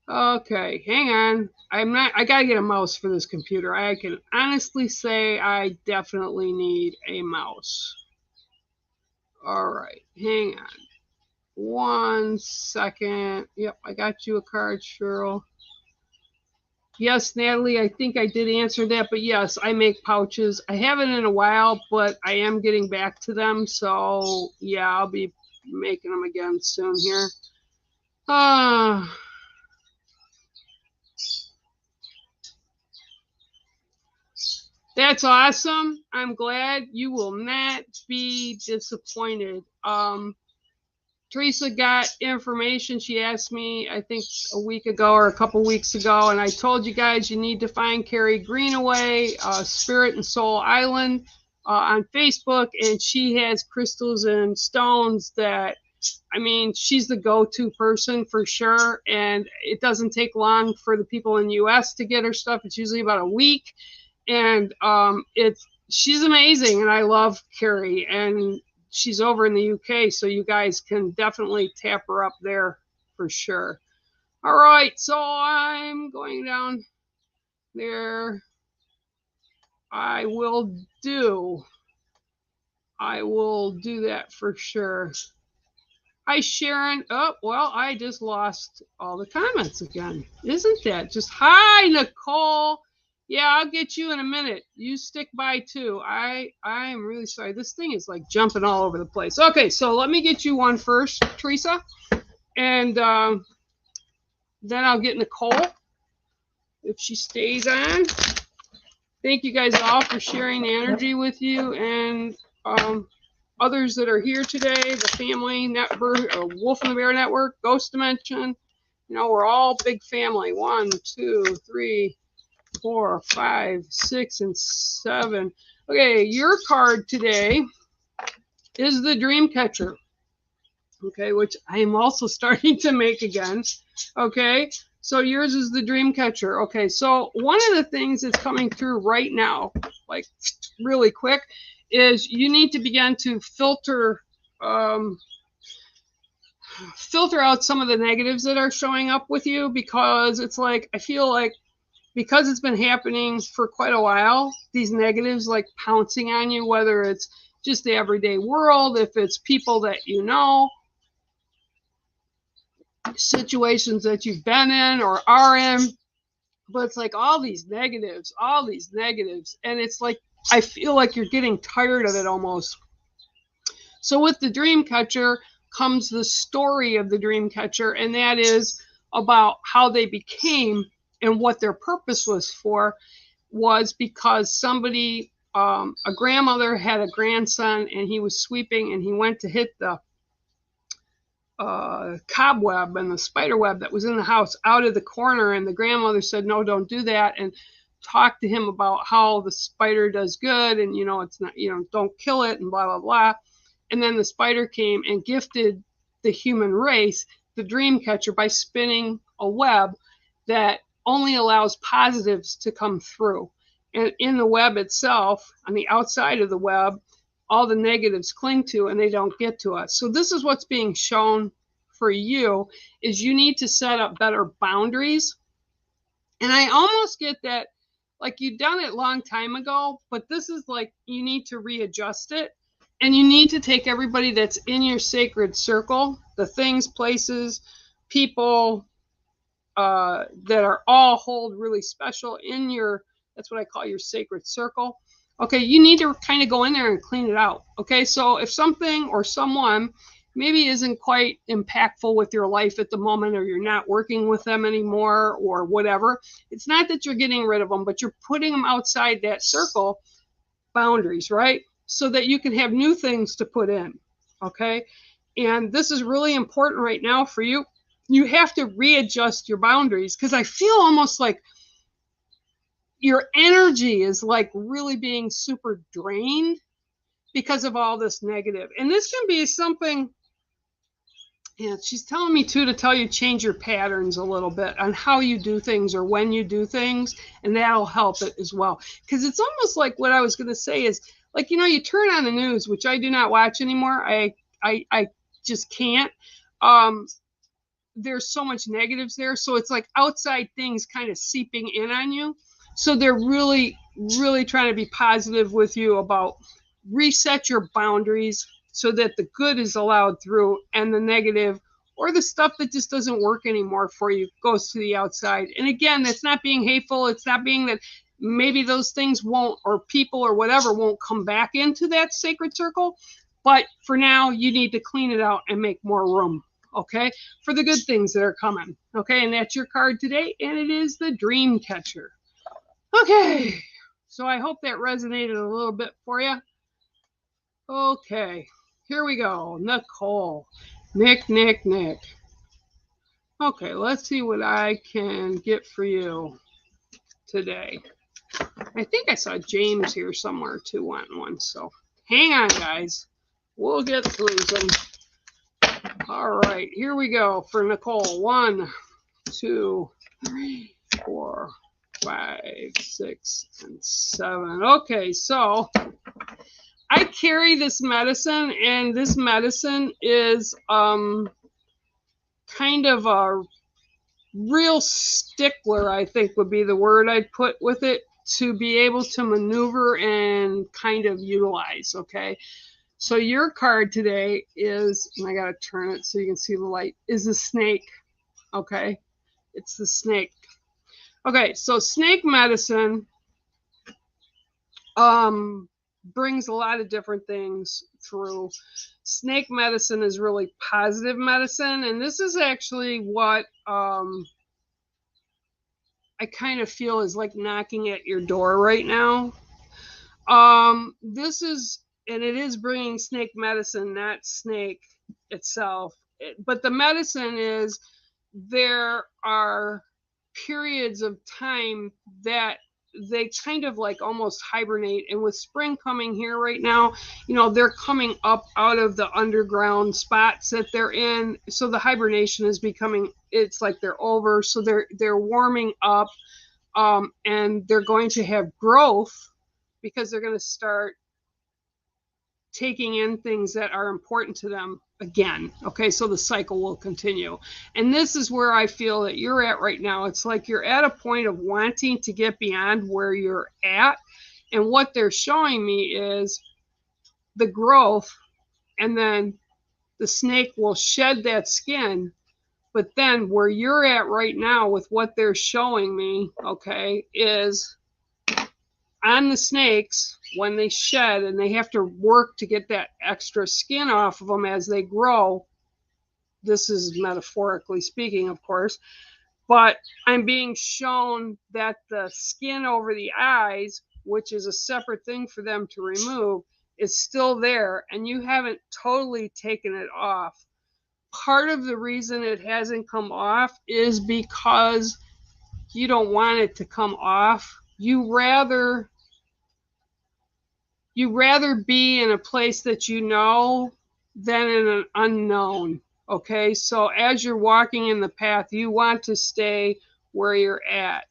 Speaker 3: Okay, hang on. I gotta get a mouse for this computer. I can honestly say I definitely need a mouse. All right, hang on. 1 second. Yep, I got you a card, Cheryl. Yes, Natalie, I think I did answer that, but yes, I make pouches. I haven't in a while, but I am getting back to them. So yeah, I'll be making them again soon here. That's awesome. I'm glad. You will not be disappointed. Teresa got information. She asked me, I think a week ago or a couple weeks ago, and I told you guys you need to find Carrie Greenaway, Spirit and Soul Island on Facebook, and she has crystals and stones that, I mean, she's the go-to person for sure, and it doesn't take long for the people in the U.S. to get her stuff. It's usually about a week, and she's amazing, and I love Carrie, and she's over in the UK, so you guys can definitely tap her up there for sure. All right, so I'm going down there. I will do that for sure. Hi, Sharon. Oh, well, I just lost all the comments again. Isn't that just... Hi, Nicole. Yeah, I'll get you in a minute. You stick by too. I am really sorry. This thing is like jumping all over the place. Okay, so let me get you one first, Teresa. And then I'll get Nicole if she stays on. Thank you guys all for sharing the energy with you, and others that are here today, the family network, Wolf and the Bear Network, Ghost Dimension. You know, we're all big family. 1, 2, 3, 4, 5, 6, and 7. Okay, your card today is the Dream Catcher. Okay, which I am also starting to make again. Okay, so yours is the Dream Catcher. Okay, so one of the things that's coming through right now, like really quick, is you need to begin to filter out some of the negatives that are showing up with you, because it's like, I feel like because it's been happening for quite a while, these negatives like pouncing on you, whether it's just the everyday world, if it's people that you know, situations that you've been in or are in, but it's like all these negatives, and it's like I feel like you're getting tired of it almost. So with the Dream Catcher comes the story of the Dream Catcher, and that is about how they became and what their purpose was for, was because somebody, a grandmother had a grandson, and he was sweeping, and he went to hit the cobweb and the spider web that was in the house out of the corner, and the grandmother said, no, don't do that, and talked to him about how the spider does good, and it's not, don't kill it, and blah blah blah. And then the spider came and gifted the human race the Dream Catcher by spinning a web that only allows positives to come through, and in the web itself, on the outside of the web, all the negatives cling to, and they don't get to us. So this is what's being shown for you, is you need to set up better boundaries. And I almost get that, like, you've done it a long time ago, but this is like you need to readjust it, and you need to take everybody that's in your sacred circle, the things, places, people that are all hold really special in your, that's what I call your sacred circle. Okay, you need to kind of go in there and clean it out. Okay, so if something or someone maybe isn't quite impactful with your life at the moment, or you're not working with them anymore, or whatever, it's not that you're getting rid of them, but you're putting them outside that circle, boundaries, right? So that you can have new things to put in. Okay, and this is really important right now for you. You have to readjust your boundaries, because I feel almost like your energy is like really being super drained because of all this negative. And this can be something, she's telling me too, to tell you, change your patterns a little bit on how you do things or when you do things, and that'll help it as well. Because it's almost like what I was going to say is, like, you turn on the news, which I do not watch anymore. I just can't. There's so much negatives there. So it's like outside things kind of seeping in on you. So they're really, really trying to be positive with you about reset your boundaries so that the good is allowed through, and the negative or the stuff that just doesn't work anymore for you goes to the outside. And again, that's not being hateful. It's not being that maybe those things won't, or people or whatever won't come back into that sacred circle. But for now, you need to clean it out and make more room, okay, for the good things that are coming. Okay, and that's your card today, and it is the Dream Catcher. Okay, so I hope that resonated a little bit for you. Okay, here we go. Nicole. Nick. Okay, let's see what I can get for you today. I think I saw James here somewhere too, wanting one. So hang on, guys. We'll get through them. All right, here we go for Nicole. 1, 2, 3, 4, 5, 6, and 7. Okay, so I carry this medicine, and this medicine is kind of a real stickler, I think would be the word I'd put with it, to be able to maneuver and kind of utilize. Okay, so your card today is, and I gotta turn it so you can see the light, is the snake. Okay, it's the snake. Okay, so snake medicine, brings a lot of different things through. Snake medicine is really positive medicine, and this is actually what I kind of feel is like knocking at your door right now. This is, and it is bringing snake medicine, not snake itself. But the medicine is, there are periods of time that they kind of like almost hibernate. And with spring coming here right now, you know, they're coming up out of the underground spots that they're in. So the hibernation is becoming, it's like they're over. So they're warming up, and they're going to have growth because they're going to start taking in things that are important to them again. Okay, so the cycle will continue. And this is where I feel that you're at right now. It's like you're at a point of wanting to get beyond where you're at. And what they're showing me is the growth, and then the snake will shed that skin. But then where you're at right now with what they're showing me, okay, is on the snakes, when they shed and they have to work to get that extra skin off of them as they grow. This is metaphorically speaking, of course, but I'm being shown that the skin over the eyes, which is a separate thing for them to remove, is still there, and you haven't totally taken it off. Part of the reason it hasn't come off is because you don't want it to come off. You rather be in a place that you know than in an unknown. Okay, so as you're walking in the path, you want to stay where you're at.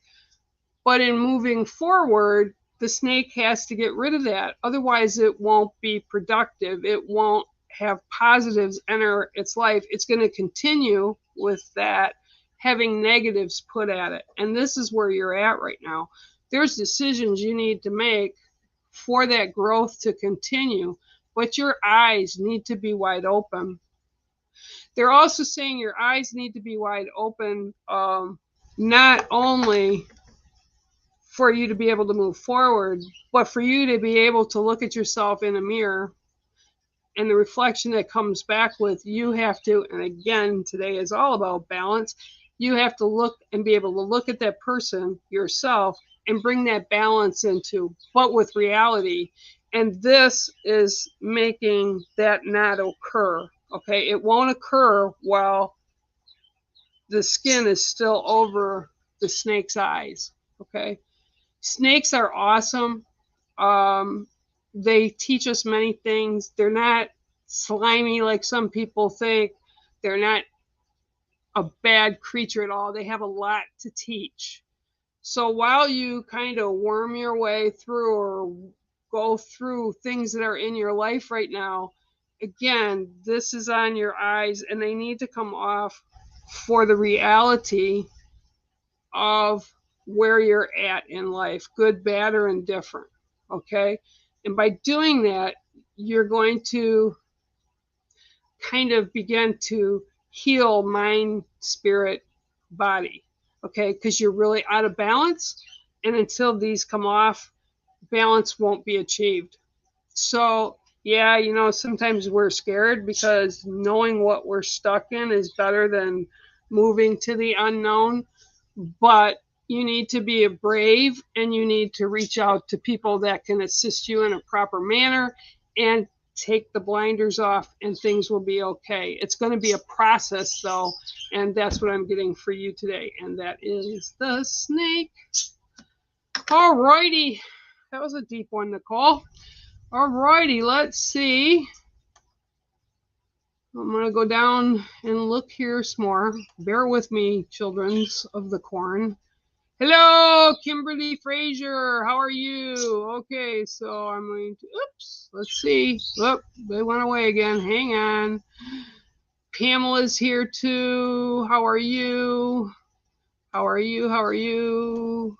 Speaker 3: But in moving forward, the snake has to get rid of that. Otherwise, it won't be productive. It won't have positives enter its life. It's going to continue with that, having negatives put at it. And this is where you're at right now. There's decisions you need to make for that growth to continue, but your eyes need to be wide open. They're also saying your eyes need to be wide open, not only for you to be able to move forward, but for you to be able to look at yourself in a mirror, and the reflection that comes back with, you have to, and again, today is all about balance, you have to look and be able to look at that person, yourself, and bring that balance into, but with reality. And this is making that not occur. Okay, it won't occur while the skin is still over the snake's eyes. Okay, snakes are awesome. They teach us many things. They're not slimy like some people think. They're not a bad creature at all. They have a lot to teach. So while you kind of worm your way through or go through things that are in your life right now, again, this is on your eyes, and they need to come off for the reality of where you're at in life, good, bad, or indifferent. Okay? And by doing that, you're going to kind of begin to heal mind, spirit, body. Okay, because you're really out of balance, and until these come off, balance won't be achieved. So yeah, you know, sometimes we're scared because knowing what we're stuck in is better than moving to the unknown. But you need to be brave, and you need to reach out to people that can assist you in a proper manner and take the blinders off, and things will be okay. It's going to be a process though, and that's what I'm getting for you today, and that is the snake. All righty, that was a deep one, Nicole. All righty, let's see. I'm going to go down and look here some more. Bear with me, childrens of the corn. Hello, Kimberly Frazier. How are you? Okay, so I'm going to, oops, let's see. Oh, they went away again. Hang on. Pamela's here too. How are you? How are you? How are you?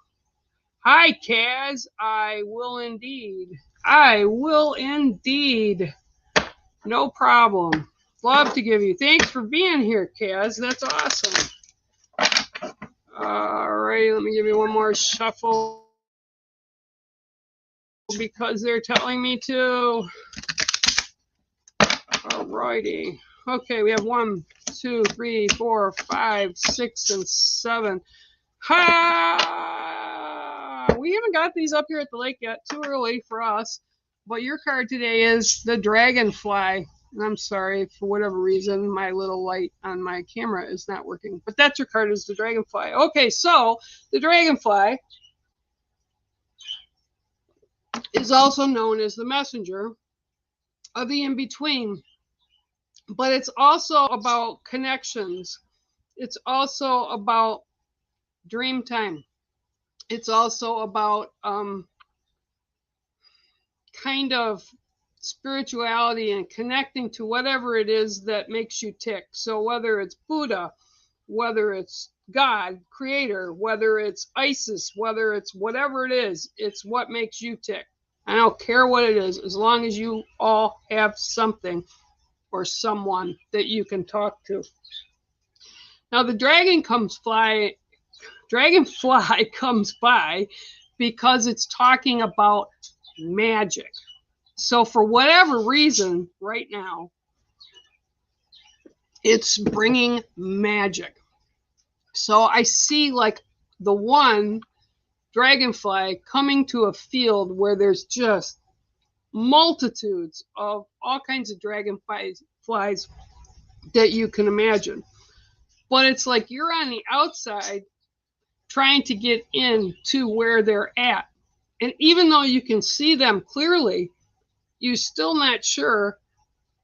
Speaker 3: Hi, Kaz. I will indeed. I will indeed. No problem. Love to give you. Thanks for being here, Kaz. That's awesome. All right, let me give you one more shuffle. because they're telling me to. Alrighty. Okay, we have 1, 2, 3, 4, 5, 6, and 7. Ha! We haven't got these up here at the lake yet. Too early for us. But your card today is the dragonfly. And I'm sorry, for whatever reason, my little light on my camera is not working. But that's your card, is the dragonfly. Okay, so the dragonfly is also known as the messenger of the in-between. But it's also about connections. It's also about dream time. It's also about kind of spirituality and connecting to whatever it is that makes you tick. So whether it's Buddha, whether it's God, creator, whether it's Isis, whether it's whatever it is, it's what makes you tick. I don't care what it is, as long as you all have something or someone that you can talk to. Now the dragonfly comes by because it's talking about magic. So for whatever reason, right now, it's bringing magic. So I see like the one dragonfly coming to a field where there's just multitudes of all kinds of dragonflies that you can imagine. But it's like you're on the outside trying to get into where they're at. And even though you can see them clearly, you're still not sure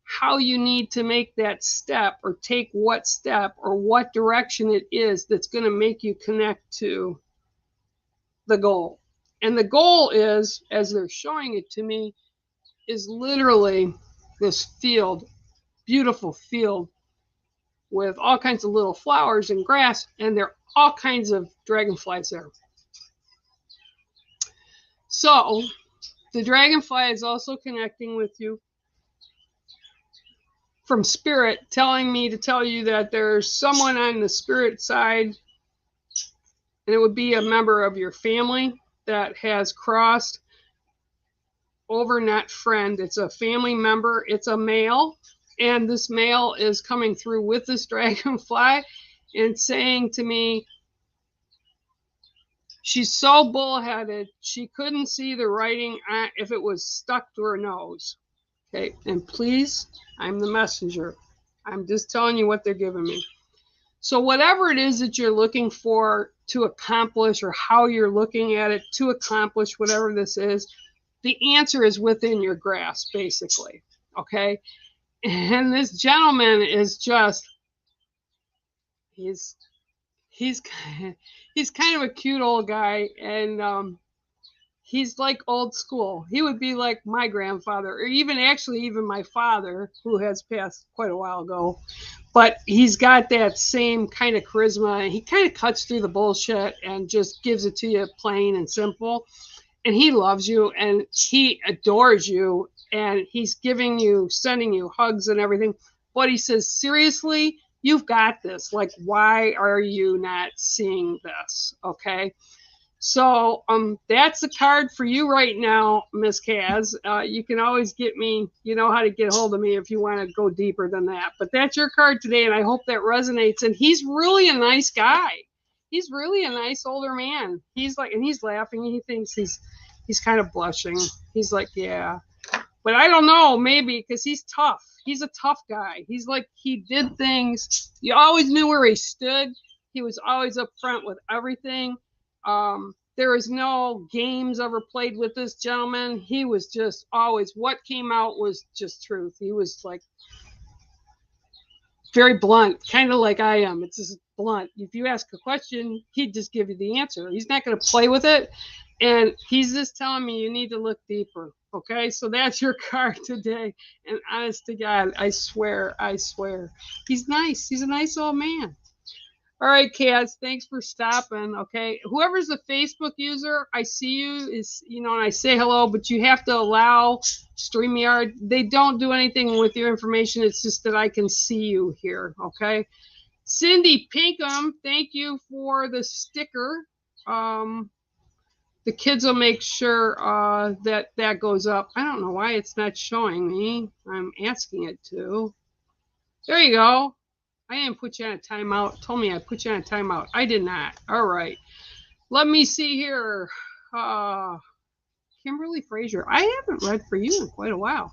Speaker 3: how you need to make that step or take what step or what direction it is that's going to make you connect to the goal. And the goal is, as they're showing it to me, is literally this field, beautiful field with all kinds of little flowers and grass, and there are all kinds of dragonflies there. So the dragonfly is also connecting with you from spirit, telling me to tell you that there's someone on the spirit side, and it would be a member of your family that has crossed over, not friend. It's a family member. It's a male, and this male is coming through with this dragonfly and saying to me, she's so bullheaded, she couldn't see the writing if it was stuck to her nose. Okay, and please, I'm the messenger. I'm just telling you what they're giving me. So whatever it is that you're looking for to accomplish, or how you're looking at it to accomplish whatever this is, the answer is within your grasp, basically. Okay, and this gentleman is just, he's kind of a cute old guy, and he's like old school. He would be like my grandfather, or even my father, who has passed quite a while ago. But he's got that same kind of charisma. He kind of cuts through the bullshit and just gives it to you plain and simple. And he loves you and he adores you, and he's sending you hugs and everything. But he says, seriously, you've got this. Like, why are you not seeing this? Okay. So that's the card for you right now, Miss Kaz. You can always get me, you know how to get a hold of me if you want to go deeper than that. But that's your card today, and I hope that resonates. And he's really a nice guy. He's really a nice older man. He's like, and he's laughing. He thinks he's kind of blushing. He's like, yeah. But I don't know, maybe, because he's tough. He's a tough guy. He's like, he did things. You always knew where he stood. He was always up front with everything. There is no games ever played with this gentleman. He was just always, what came out was just truth. He was like very blunt, kind of like I am. It's just blunt. If you ask a question, he'd just give you the answer. He's not going to play with it. And he's just telling me you need to look deeper. Okay, so that's your card today. And honest to God, I swear. He's nice. He's a nice old man. All right, Kaz, thanks for stopping. Okay, whoever's a Facebook user, I see you, and I say hello, but you have to allow StreamYard. They don't do anything with your information. It's just that I can see you here. Okay, Cindy Pinkham, thank you for the sticker. the kids will make sure that goes up. I don't know why it's not showing me. I'm asking it to. There you go. I didn't put you on a timeout. Told me I put you on a timeout. I did not. All right. Let me see here. Kimberly Frazier. I haven't read for you in quite a while.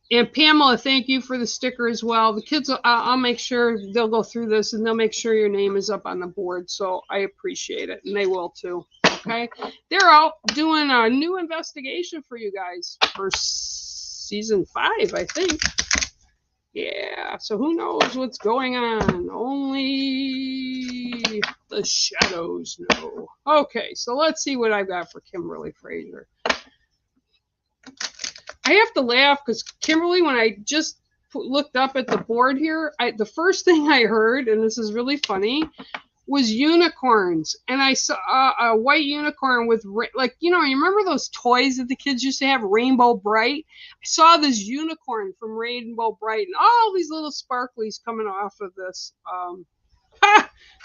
Speaker 3: And Pamela, thank you for the sticker as well. The kids, I'll make sure they'll go through this and they'll make sure your name is up on the board. So I appreciate it. And they will too. Okay. They're out doing a new investigation for you guys for season 5, I think. Yeah. So who knows what's going on? Only the shadows know. Okay. So let's see what I've got for Kimberly Frazier. I have to laugh because Kimberly, when I just looked up at the board here, the first thing I heard, and this is really funny, was unicorns. And I saw a white unicorn with, like, you know, you remember those toys that the kids used to have, Rainbow Bright? I saw this unicorn from Rainbow Bright and all these little sparklies coming off of this,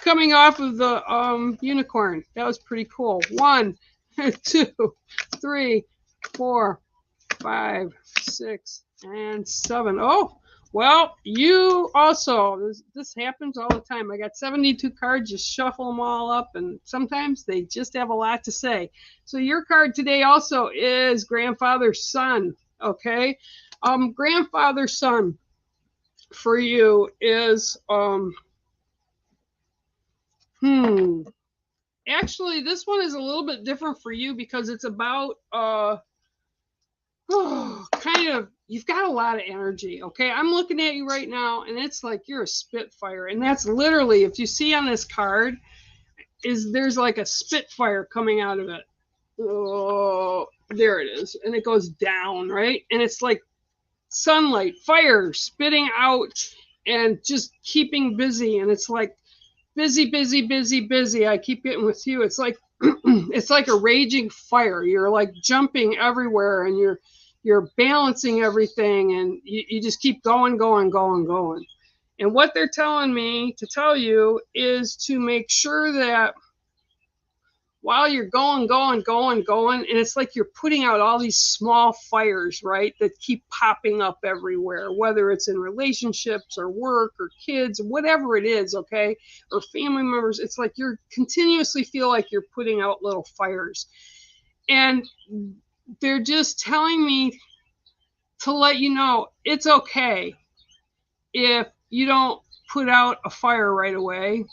Speaker 3: coming off of the unicorn. That was pretty cool. 1, 2, 3, 4, 5, 6, and 7. Oh, well, you also, this happens all the time. I got 72 cards, just shuffle them all up, and sometimes they just have a lot to say. So your card today also is grandfather's son, okay? Grandfather's son for you is, actually, this one is a little bit different for you because it's about, kind of, you've got a lot of energy, okay? I'm looking at you right now, and it's like you're a spitfire, and that's literally, if you see on this card, there's like a spitfire coming out of it. Oh, there it is, and it goes down, right? And it's like sunlight, fire, spitting out, and just keeping busy, and it's like busy, busy, busy, busy. I keep getting with you. It's like it's like a raging fire. You're like jumping everywhere, and you're balancing everything, and you just keep going, going, going, going. And what they're telling me to tell you is to make sure that while you're going, going, going, going, and it's like you're putting out all these small fires, right, that keep popping up everywhere, whether it's in relationships or work or kids, whatever it is, okay, or family members. It's like you're continuously feel like you're putting out little fires. And they're just telling me to let you know it's okay if you don't put out a fire right away.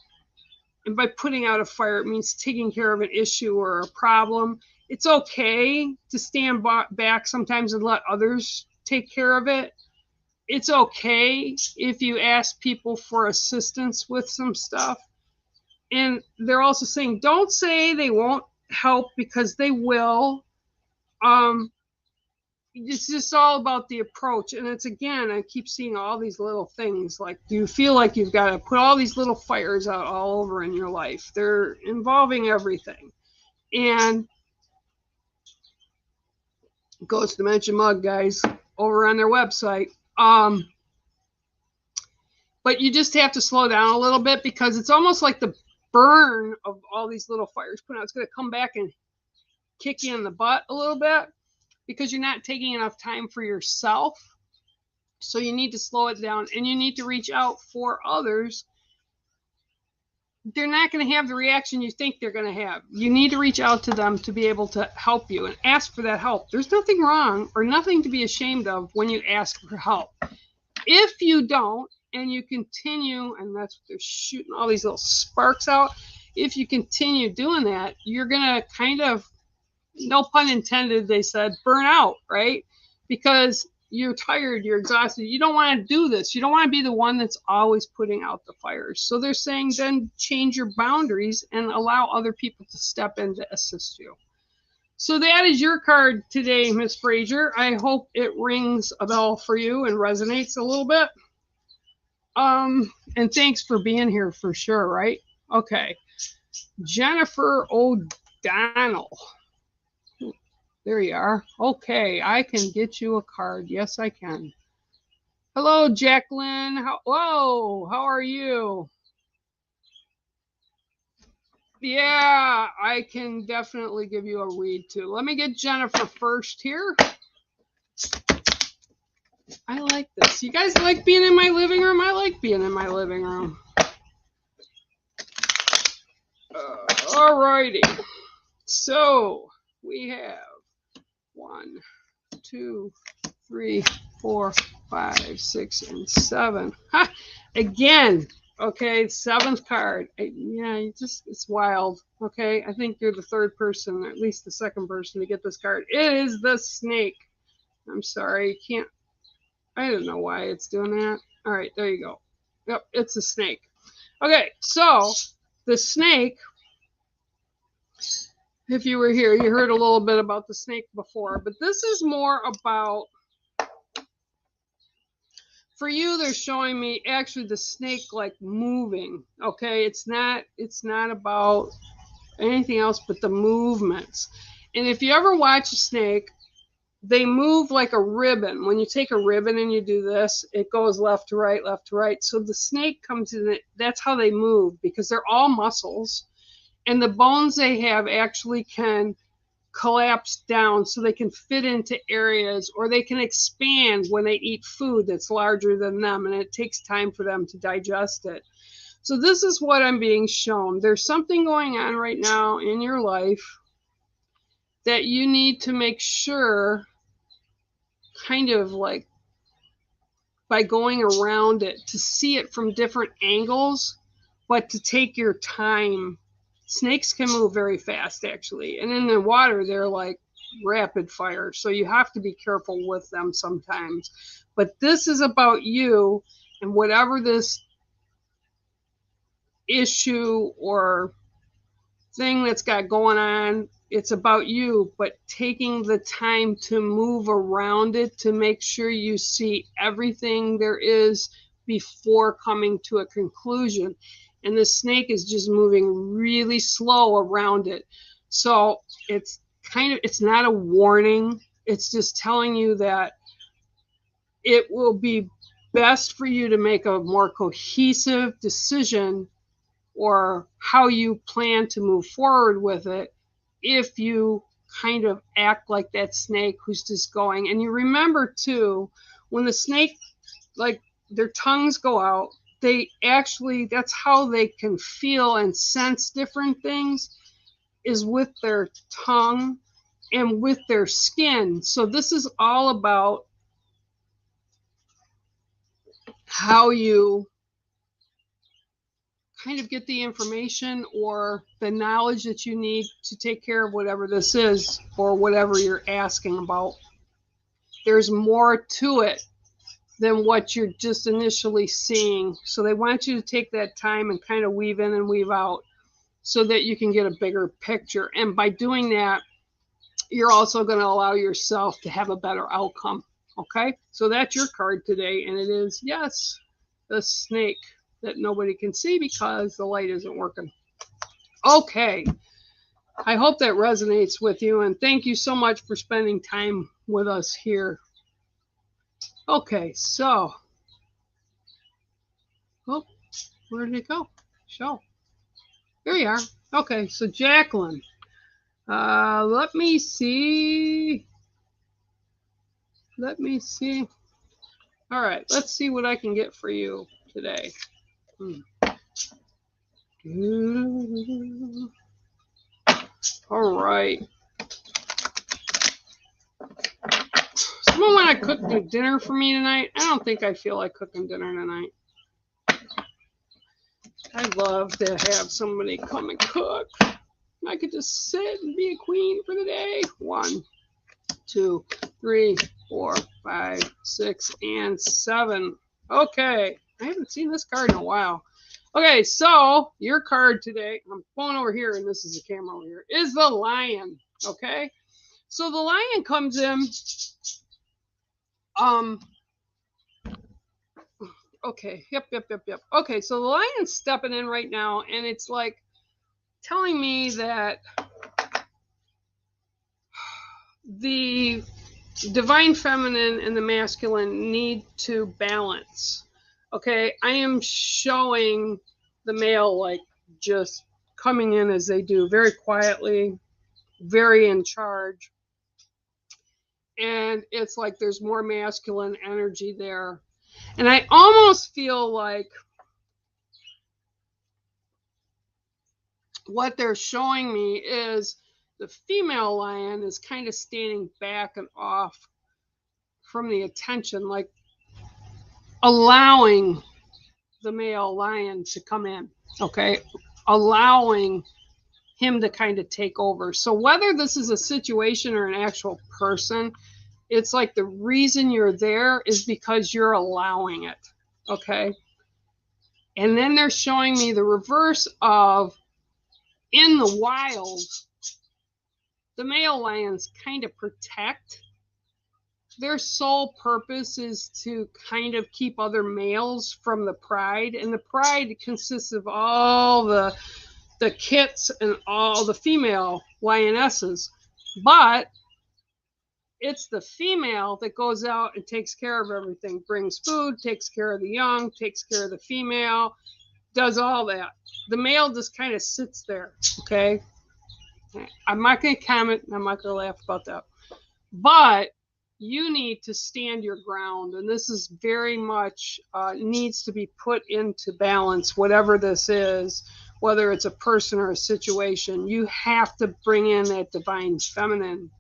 Speaker 3: And by putting out a fire, it means taking care of an issue or a problem. It's okay to stand back sometimes and let others take care of it. It's okay if you ask people for assistance with some stuff. And they're also saying, don't say they won't help, because they will. It's just all about the approach. And it's, again, I keep seeing all these little things, like you feel like you've got to put all these little fires out all over in your life. They're involving everything. And Ghost Dimension Mug, guys, over on their website. But you just have to slow down a little bit, because it's almost like the burn of all these little fires put out. It's going to come back and kick you in the butt a little bit, because you're not taking enough time for yourself. So you need to slow it down, and you need to reach out for others. They're not going to have the reaction you think they're going to have. You need to reach out to them to be able to help you and ask for that help. There's nothing wrong or nothing to be ashamed of when you ask for help. If you don't, and you continue, and that's what they're shooting all these little sparks out, if you continue doing that, you're going to kind of, no pun intended, they said, burn out, right? Because you're tired, you're exhausted. You don't want to do this. You don't want to be the one that's always putting out the fires. So they're saying then change your boundaries and allow other people to step in to assist you. So that is your card today, Miss Frazier. I hope it rings a bell for you and resonates a little bit. And thanks for being here for sure, right? Okay. Jennifer O'Donnell. There you are. Okay, I can get you a card. Yes, I can. Hello, Jacqueline. How are you? Yeah, I can definitely give you a read too. Let me get Jennifer first here. I like this. You guys like being in my living room? I like being in my living room. Alrighty. So we have 1, 2, 3, 4, 5, 6, and 7. Ha! Again. Okay, 7th card. Yeah, it's wild. Okay, I think you're the 3rd person, or at least the 2nd person to get this card. It is the snake. I'm sorry, I don't know why it's doing that. All right, there you go. Yep, it's a snake. Okay, so the snake, if you were here, you heard a little bit about the snake before, but this is more about, for you, they're showing me actually the snake like moving. Okay, it's not about anything else but the movements. And if you ever watch a snake, they move like a ribbon. When you take a ribbon and you do this, it goes left to right, left to right. So the snake comes in, that's how they move, because they're all muscles. And the bones they have actually can collapse down so they can fit into areas, or they can expand when they eat food that's larger than them, and it takes time for them to digest it. So this is what I'm being shown. There's something going on right now in your life that you need to make sure, kind of like by going around it, to see it from different angles, but to take your time. Snakes can move very fast, actually. And in the water, they're like rapid fire. So you have to be careful with them sometimes. But this is about you, and whatever this issue or thing that's got going on, it's about you, but taking the time to move around it to make sure you see everything there is before coming to a conclusion. And the snake is just moving really slow around it. So it's not a warning. It's just telling you that it will be best for you to make a more cohesive decision, or how you plan to move forward with it, if you kind of act like that snake who's just going. And you remember too, when the snake, like, their tongues go out, they actually, that's how they can feel and sense different things, is with their tongue and with their skin. So this is all about how you kind of get the information or the knowledge that you need to take care of whatever this is, or whatever you're asking about. There's more to it than what you're just initially seeing. So they want you to take that time and kind of weave in and weave out, so that you can get a bigger picture. And by doing that, you're also going to allow yourself to have a better outcome. Okay, so that's your card today, and it is, yes, the snake that nobody can see because the light isn't working. Okay, I hope that resonates with you, and thank you so much for spending time with us here. Okay, so, oh, where did it go? Show. Here you are. Okay, so Jacqueline, let me see. All right, let's see what I can get for you today. All right. Someone want to cook dinner for me tonight? I don't think I feel like cooking dinner tonight. I'd love to have somebody come and cook. I could just sit and be a queen for the day. 1, 2, 3, 4, 5, 6, and 7. Okay. I haven't seen this card in a while. Okay, so your card today, I'm going over here, and this is the camera over here, is the Lion. Okay? So the Lion comes in. Okay, yep. Okay, so the Lion's stepping in right now, and it's like telling me that the divine feminine and the masculine need to balance. Okay, I am showing the male like just coming in as they do, very quietly, very in charge. And it's like there's more masculine energy there. And I almost feel like what they're showing me is the female lion is kind of standing back and off from the attention, like allowing the male lion to come in, okay? Allowing him to kind of take over. So whether this is a situation or an actual person, it's like the reason you're there is because you're allowing it, okay? And then they're showing me the reverse of, in the wild, the male lions kind of protect. Their sole purpose is to kind of keep other males from the pride. And the pride consists of all the kits and all the female lionesses. But it's the female that goes out and takes care of everything, brings food, takes care of the young, takes care of the female, does all that. The male just kind of sits there, okay? I'm not going to comment, and I'm not going to laugh about that. But you need to stand your ground, and this is very much needs to be put into balance, whatever this is, whether it's a person or a situation. You have to bring in that divine feminine.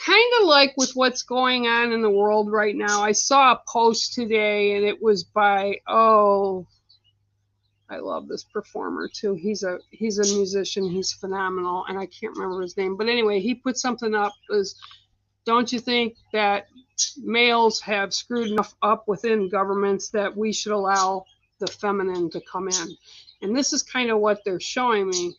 Speaker 3: Kind of like with what's going on in the world right now. I saw a post today, and it was by, I love this performer too. He's a musician. He's phenomenal, and I can't remember his name. But anyway, he put something up as, don't you think that males have screwed enough up within governments that we should allow the feminine to come in? And this is kind of what they're showing me.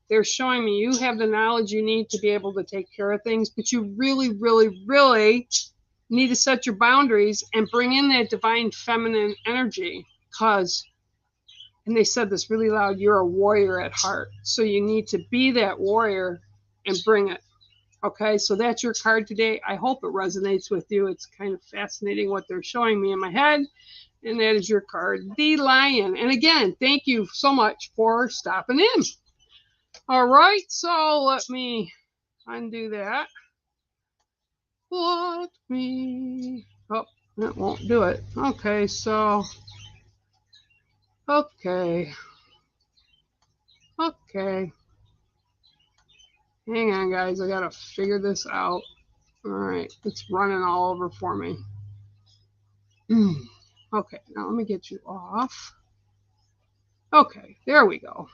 Speaker 3: They're showing me you have the knowledge you need to be able to take care of things, but you really, really, really need to set your boundaries and bring in that divine feminine energy. Because, and they said this really loud, you're a warrior at heart. So you need to be that warrior and bring it. Okay, so that's your card today. I hope it resonates with you. It's kind of fascinating what they're showing me in my head. And that is your card, the Lion. And again, thank you so much for stopping in. All right, so let me undo that. Let me, oh, that won't do it. Okay, so, okay. Hang on, guys. I got to figure this out. All right. It's running all over for me. Okay. Now let me get you off. Okay. There we go.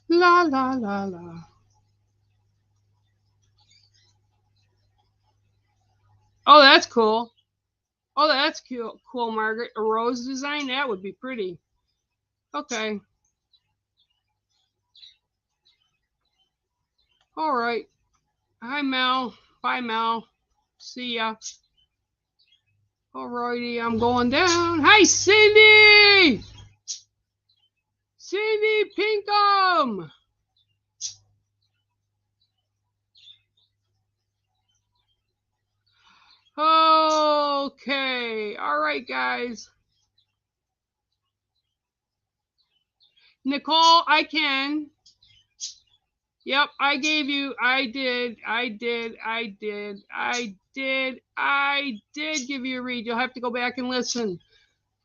Speaker 3: La, la, la, la. Oh, that's cool. Oh, that's cool, Margaret. A rose design? That would be pretty. Okay. All right. Hi, Mel. Bye, Mel. See ya. All righty. I'm going down. Hi, Cindy. Cindy Pinkham. Okay. All right, guys. Nicole, I can. Yep, I gave you, I did give you a read. You'll have to go back and listen.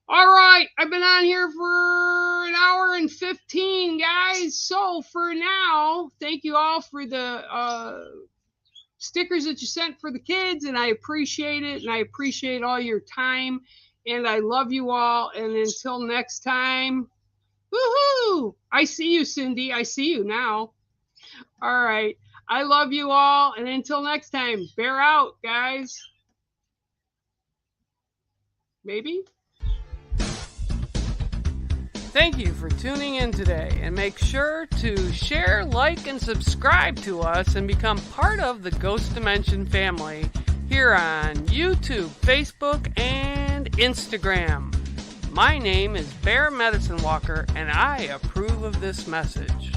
Speaker 3: All right, I've been on here for an hour and 15, guys. So for now, thank you all for the stickers that you sent for the kids, and I appreciate it, and I appreciate all your time, and I love you all, and until next time, woohoo! I see you, Cindy. I see you now. All right. I love you all. And until next time, bear out, guys. Maybe. Thank you for tuning in today. And make sure to share, like, and subscribe to us and become part of the Ghost Dimension family here on YouTube, Facebook, and Instagram. My name is Bear Medicine Walker, and I approve of this message.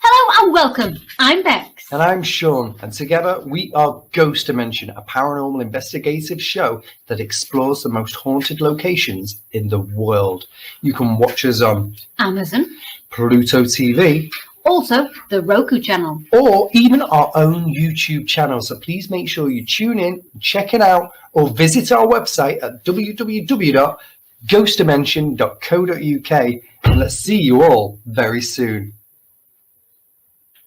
Speaker 7: Hello and welcome. I'm Bex.
Speaker 1: And I'm Sean, and together we are Ghost Dimension, a paranormal investigative show that explores the most haunted locations in the world. You can watch us on
Speaker 2: Amazon.
Speaker 1: Pluto TV,
Speaker 2: Also, the Roku channel.
Speaker 1: or even our own YouTube channel. So please make sure you tune in, check it out, or visit our website at www.ghostdimension.co.uk. And let's see you all very soon.